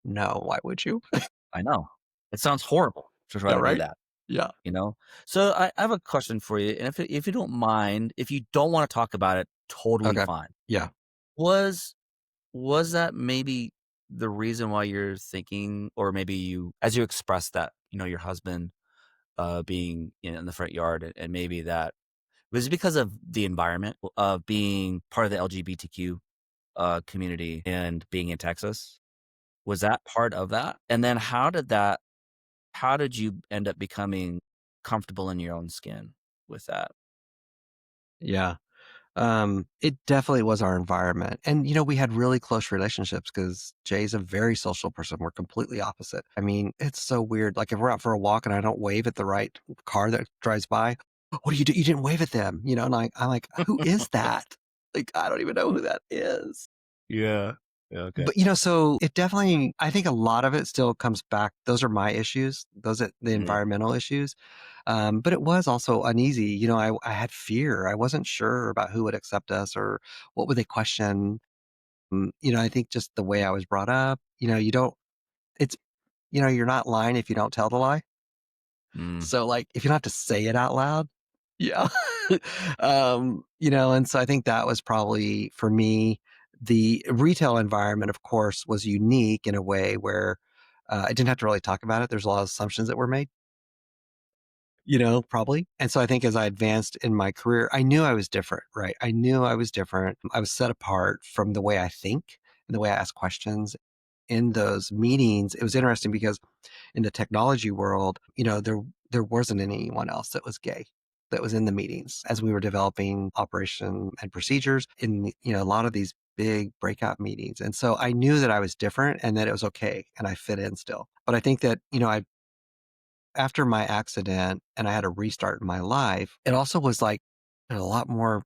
No, why would you? I know. It sounds horrible to try Yeah, to do right? that, Yeah. you know? So I have a question for you. And if you don't mind, if you don't want to talk about it, totally Okay. fine. Yeah. Was was that maybe the reason why you're thinking, or maybe you, as you expressed that, your husband being in the front yard, and maybe that was it because of the environment of being part of the LGBTQ community and being in Texas? Was that part of that? And then how did you end up becoming comfortable in your own skin with that? Yeah. It definitely was our environment. And, we had really close relationships because Jay's a very social person. We're completely opposite. I mean, it's so weird. Like if we're out for a walk and I don't wave at the right car that drives by, what do? You didn't wave at them, and I'm like, who is that? Like, I don't even know who that is. Yeah. Yeah, okay. But, so it definitely, I think a lot of it still comes back. Those are my issues. Those are the Mhm. environmental issues. But it was also uneasy. I had fear. I wasn't sure about who would accept us or what would they question. I think just the way I was brought up, you don't, it's, you're not lying if you don't tell the lie. Mm. So like, if you don't have to say it out loud, yeah. And so I think that was probably for me, the retail environment, of course, was unique in a way where I didn't have to really talk about it. There's a lot of assumptions that were made, probably. And so I think as I advanced in my career, I knew I was different, right? I knew I was different. I was set apart from the way I think and the way I ask questions in those meetings. It was interesting because in the technology world, there wasn't anyone else that was gay that was in the meetings as we were developing operation and procedures in, a lot of these big breakout meetings. And so I knew that I was different and that it was okay and I fit in still. But I think that, after my accident and I had a restart in my life, it also was like there's a lot more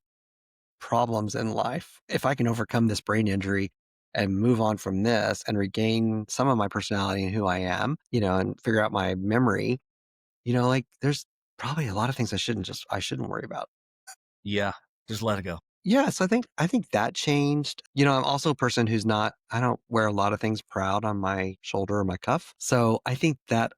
problems in life. If I can overcome this brain injury and move on from this and regain some of my personality and who I am, and figure out my memory, like there's probably a lot of things I shouldn't worry about. Yeah. Just let it go. Yeah, so I think that changed. I'm also a person who's not I don't wear a lot of things proud on my shoulder or my cuff. So I think that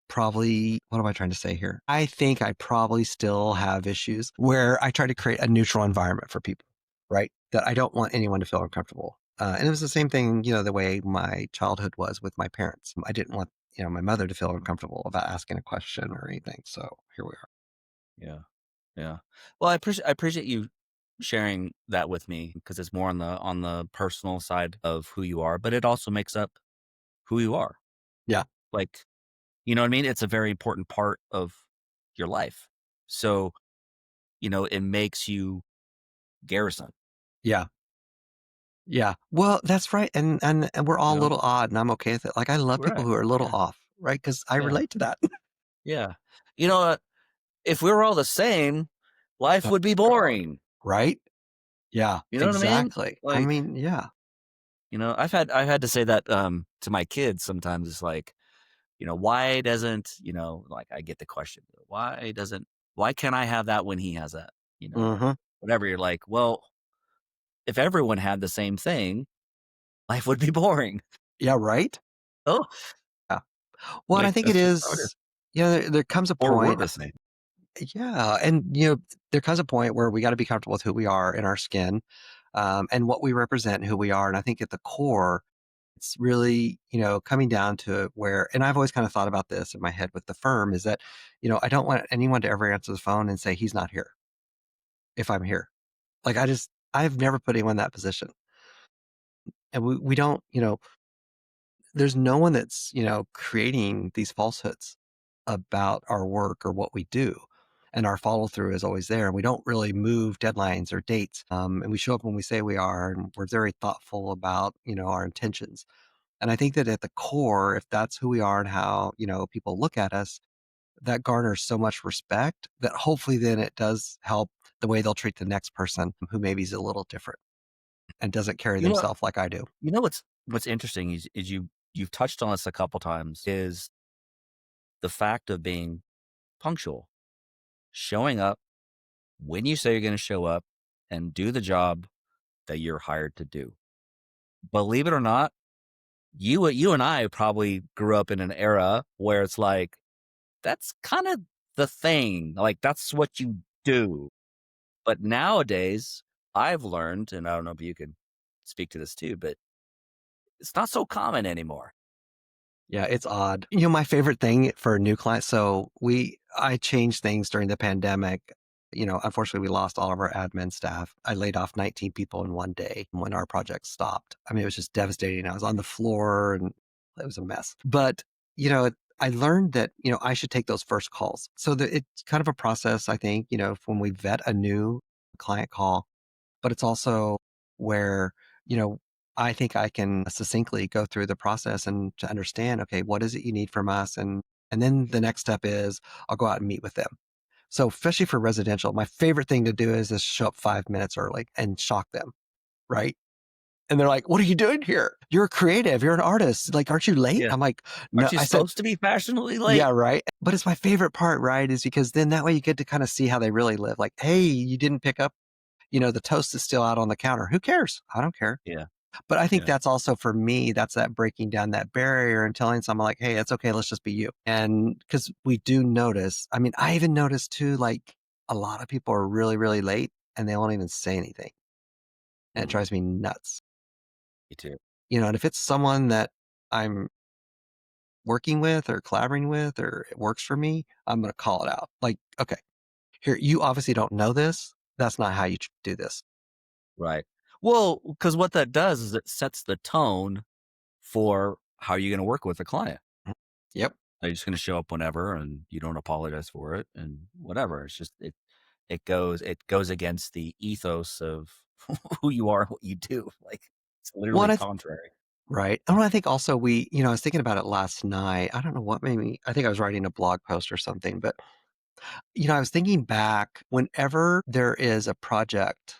probably what am I trying to say here? I think I probably still have issues where I try to create a neutral environment for people, right? That I don't want anyone to feel uncomfortable. And it was the same thing, the way my childhood was with my parents. I didn't want, my mother to feel uncomfortable about asking a question or anything. So here we are. Yeah. Yeah. Well, I appreciate you sharing that with me because it's more on the personal side of who you are, but it also makes up who you are. Yeah. Like, you know what I mean? It's a very important part of your life. So, it makes you Garrison, Yeah. Yeah. Well, that's right. And we're all you a know? little odd and I'm okay with it. Like I love people Right. who are a little Yeah. off, right? Because I Yeah. relate to that. Yeah. You know what? If we were all the same, life Oh, would be God. boring. Right? Yeah, You know what I mean? exactly. I Like, mean, yeah. I've had to say that to my kids sometimes. It's like, why doesn't, like I get the question, why can't I have that when he has that? Or Hmm. whatever. You're like, well, if everyone had the same thing, life would be boring. Yeah, right? Oh, Yeah. Well, and I like think it that's just how it is. is, there comes a Or we're point. the same. Yeah. And, there comes a point where we got to be comfortable with who we are in our skin, and what we represent and who we are. And I think at the core, it's really, coming down to where, and I've always kind of thought about this in my head with the firm is that, I don't want anyone to ever answer the phone and say, he's not here if I'm here. Like I've never put anyone in that position. And we don't, there's no one that's, creating these falsehoods about our work or what we do. And our follow through is always there. And we don't really move deadlines or dates. And we show up when we say we are, and we're very thoughtful about, our intentions. And I think that at the core, if that's who we are and how, people look at us, that garners so much respect that hopefully then it does help the way they'll treat the next person who maybe is a little different and doesn't carry You know, themselves like I do. what's interesting is you've touched on this a couple times is the fact of being punctual, showing up when you say you're going to show up and do the job that you're hired to do. Believe it or not, you and I probably grew up in an era where it's like that's kind of the thing. Like that's what you do. But nowadays, I've learned, and I don't know if you can speak to this too, but it's not so common anymore. Yeah, it's odd. My favorite thing for a new client. So I changed things during the pandemic. Unfortunately, we lost all of our admin staff. I laid off 19 people in one day when our project stopped. I mean, it was just devastating. I was on the floor and It was a mess. But, I learned that, I should take those first calls. So it's kind of a process, I think, when we vet a new client call, but it's also where, you know, I think I can succinctly go through the process and to understand, okay, what is it you need from us? And then the next step is I'll go out and meet with them. So especially for residential, my favorite thing to do is just show up 5 minutes early and shock them, right? And they're like, "What are you doing here? You're a creative. You're an artist. Like, aren't you late?" Yeah. I'm like, "No." Aren't you I said, supposed to be fashionably "Yeah, late? right." But it's my favorite part, right? Is because then that way you get to kind of see how they really live. Like, hey, you didn't pick up, the toast is still out on the counter. Who cares? I don't care. Yeah. But I think Yeah. that's also for me, that's that breaking down that barrier and telling someone like, hey, it's okay. Let's just be you. And because we do notice, I mean, I even noticed too, like a lot of people are really, really late and they won't even say anything. And it Mhm. drives me nuts. Me too. And if it's someone that I'm working with or collaborating with or it works for me, I'm going to call it out. Like, okay, here, you obviously don't know this. That's not how you do this. Right. Well, because what that does is it sets the tone for how you're gonna work with a client. Mhm. Yep. Are you just gonna show up whenever and you don't apologize for it and whatever. It's just it goes against the ethos of who you are and what you do. Like, it's Well, literally and contrary. right. And I think also I was thinking about it last night. I don't know what made me, I think I was writing a blog post or something, but, I was thinking back whenever there is a project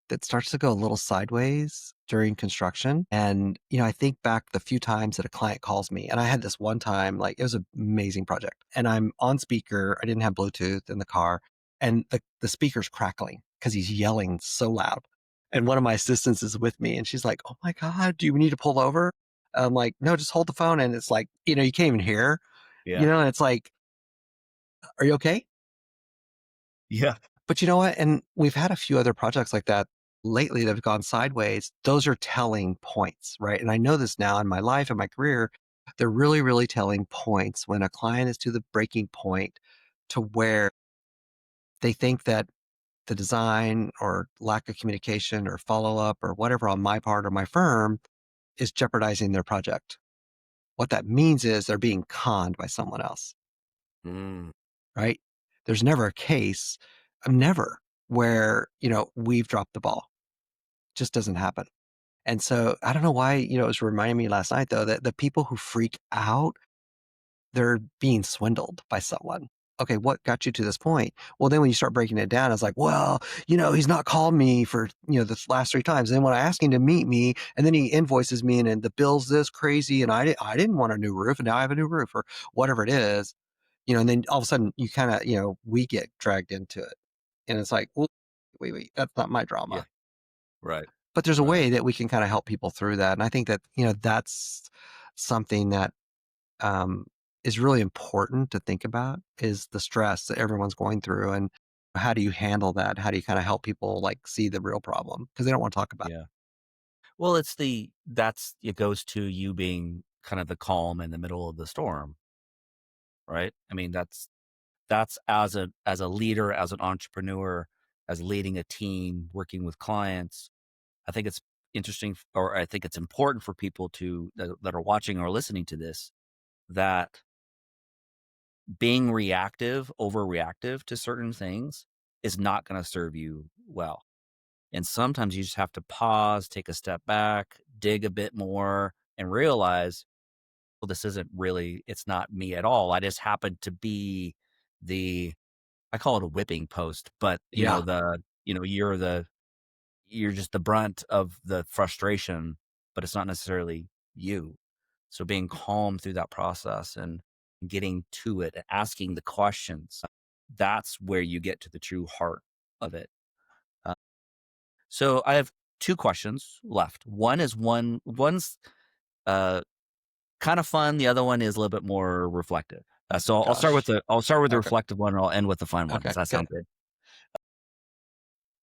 that starts to go a little sideways during construction. And, I think back the few times that a client calls me, and I had this one time, like it was an amazing project. And I'm on speaker. I didn't have Bluetooth in the car. And the speaker's crackling because he's yelling so loud. And one of my assistants is with me and she's like, oh my God, do you need to pull over? I'm like, no, just hold the phone. And it's like, you can't even hear, Yeah. and it's like, are you okay? Yeah. But you know what? And we've had a few other projects like that lately that have gone sideways. Those are telling points, right? And I know this now in my life and my career. They're really, really telling points when a client is to the breaking point to where they think that the design or lack of communication or follow up or whatever on my part or my firm is jeopardizing their project. What that means is they're being conned by someone else, Mm. right? There's never a case, never, where, we've dropped the ball. Just doesn't happen. And so I don't know why, it was reminding me last night though that the people who freak out, they're being swindled by someone. Okay, what got you to this point? Well, then when you start breaking it down, it's like, well, he's not called me for, the last 3 times. And then when I ask him to meet me and then he invoices me and the bill's this crazy and I didn't want a new roof and now I have a new roof or whatever it is, and then all of a sudden you kind of, we get dragged into it. And it's like, well, wait, that's not my Yeah. drama. Right. But there's a Right. way that we can kind of help people through that. And I think that, that's something that um, is really important to think about is the stress that everyone's going through. And how do you handle that? How do you kind of help people like see the real problem? Because they don't want to talk about Yeah. Well, it goes to you being kind of the calm in the middle of the storm, right? I mean, that's as a leader, as an entrepreneur, as leading a team, working with clients. I think it's interesting, or I think it's important for people that are watching or listening to this, that being reactive, overreactive to certain things is not going to serve you well. And sometimes you just have to pause, take a step back, dig a bit more, and realize, well, this isn't really, it's not me at all. I just happen to be the, I call it a whipping post, but it. Yeah. you're just the brunt of the frustration, but it's not necessarily you. So being calm through that process and getting to it, asking the questions, that's where you get to the true heart of it. Uh, so I have two questions left. One's uh, kind of fun. The other one is a little bit more reflective. So Gosh. I'll start with the Okay. reflective one, and I'll end with the fun one. Okay. Does that Good. sound good?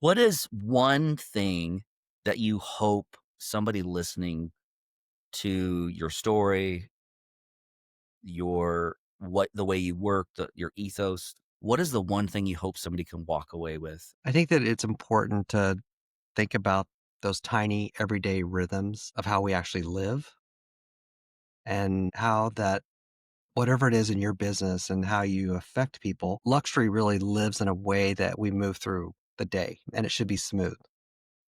What is one thing that you hope somebody listening to your story, the way you work, your ethos, what is the one thing you hope somebody can walk away with? I think that it's important to think about those tiny everyday rhythms of how we actually live and how that whatever it is in your business and how you affect people, luxury really lives in a way that we move through the day, and it should be smooth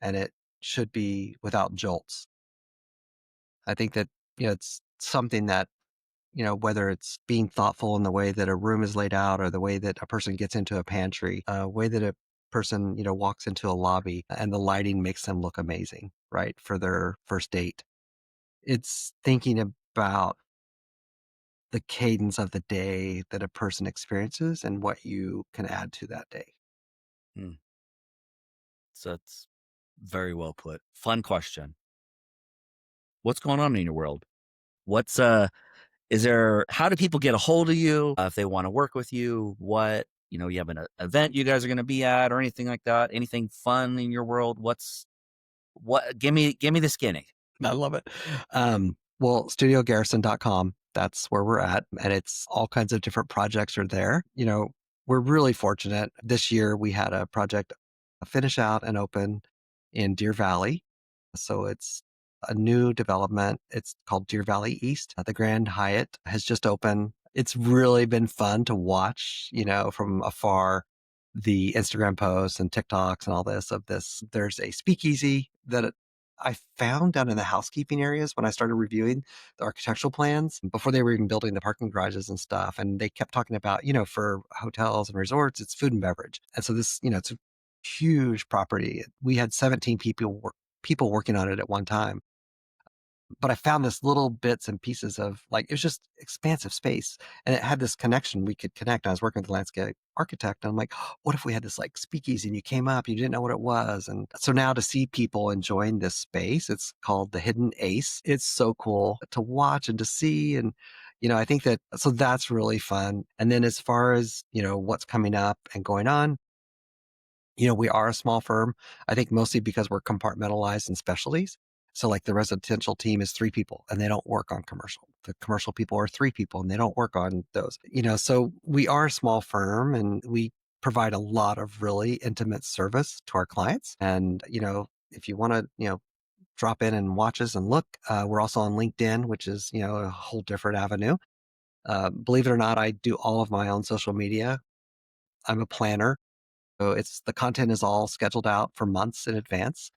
and it should be without jolts. I think that, it's something that, whether it's being thoughtful in the way that a room is laid out or the way that a person gets into a pantry, way that a person, walks into a lobby and the lighting makes them look amazing, right? For their first date. It's thinking about the cadence of the day that a person experiences and what you can add to that day. Hmm. So that's very well put. Fun question. What's going on in your world? What's is there how do people get a hold of you if they want to work with you? What, you have an event you guys are going to be at or anything like that? Anything fun in your world? What give me the skinny. I love it. Well, studiogarrison.com, that's where we're at. And it's all kinds of different projects are there. We're really fortunate. This year we had a project finish out and open in Deer Valley. So it's a new development. It's called Deer Valley East. The Grand Hyatt has just opened. It's really been fun to watch, from afar, the Instagram posts and TikToks and all this of this. There's a speakeasy that I found down in the housekeeping areas when I started reviewing the architectural plans before they were even building the parking garages and stuff. And they kept talking about, for hotels and resorts, it's food and beverage. And so this, it's a huge property. We had 17 people working on it at one time. But I found this little bits and pieces of it was just expansive space and it had this connection. We could connect. I was working with the landscape architect and I'm like, what if we had this speakeasy and you came up, you didn't know what it was. And so now to see people enjoying this space, it's called the Hidden Ace. It's so cool to watch and to see. And, I think so that's really fun. And then as far as, what's coming up and going on, we are a small firm, I think mostly because we're compartmentalized in specialties. So the residential team is 3 people and they don't work on commercial. The commercial people are 3 people and they don't work on those. So we are a small firm and we provide a lot of really intimate service to our clients. And, if you want to, drop in and watch us and look, we're also on LinkedIn, which is, a whole different avenue. Believe it or not, I do all of my own social media. I'm a planner. So the content is all scheduled out for months in advance,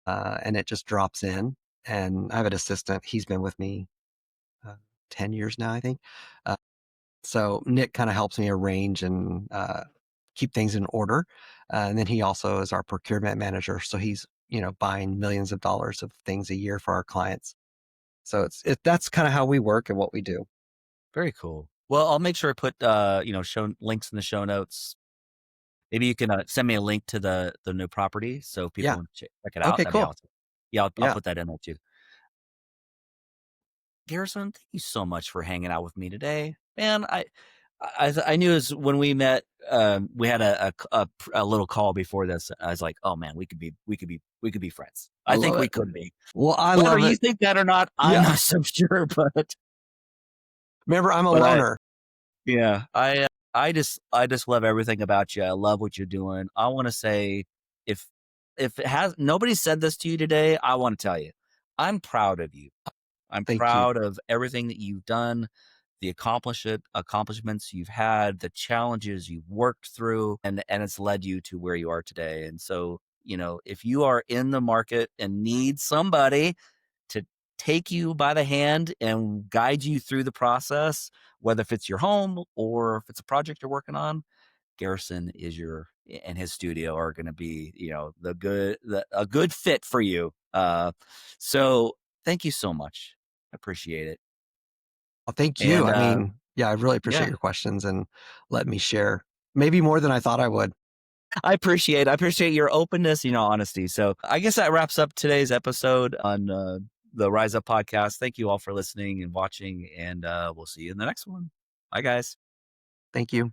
and it just drops in. And I have an assistant. He's been with me 10 years now, I think. Uh, so Nick kind of helps me arrange and keep things in order. And then he also is our procurement manager. So he's, buying millions of dollars of things a year for our clients. So that's kind of how we work and what we do. Very cool. Well, I'll make sure I put show links in the show notes. Maybe you can send me a link to the new property so people Yeah. can check it out. Okay, That'd be cool. awesome. Yeah, I'll Yeah. put that in there too. Garrison, thank you so much for hanging out with me today, man. I knew as when we met, we had a little call before this. I was like, oh man, we could be friends. I I love think we it. could be. Well, I Whether love you it. think that or not, I'm Yeah. not so sure. Remember, I'm a But loner. yeah, I just love everything about you. I love what you're doing. I want to say, if if it has nobody said this to you today, I want to tell you, I'm proud of you. I'm Thank you. proud of everything that you've done, the accomplishments you've had, the challenges you've worked through, and it's led you to where you are today. And so, if you are in the market and need somebody to take you by the hand and guide you through the process, whether if it's your home or if it's a project you're working on, Garrison and his studio are going to be, a good fit for you. So thank you so much. I appreciate it. Well, thank you. And I mean, yeah, I really appreciate yeah, your questions and let me share maybe more than I thought I would. I appreciate your openness, honesty. So I guess that wraps up today's episode on the Rise Up podcast. Thank you all for listening and watching, and we'll see you in the next one. Bye, guys. Thank you.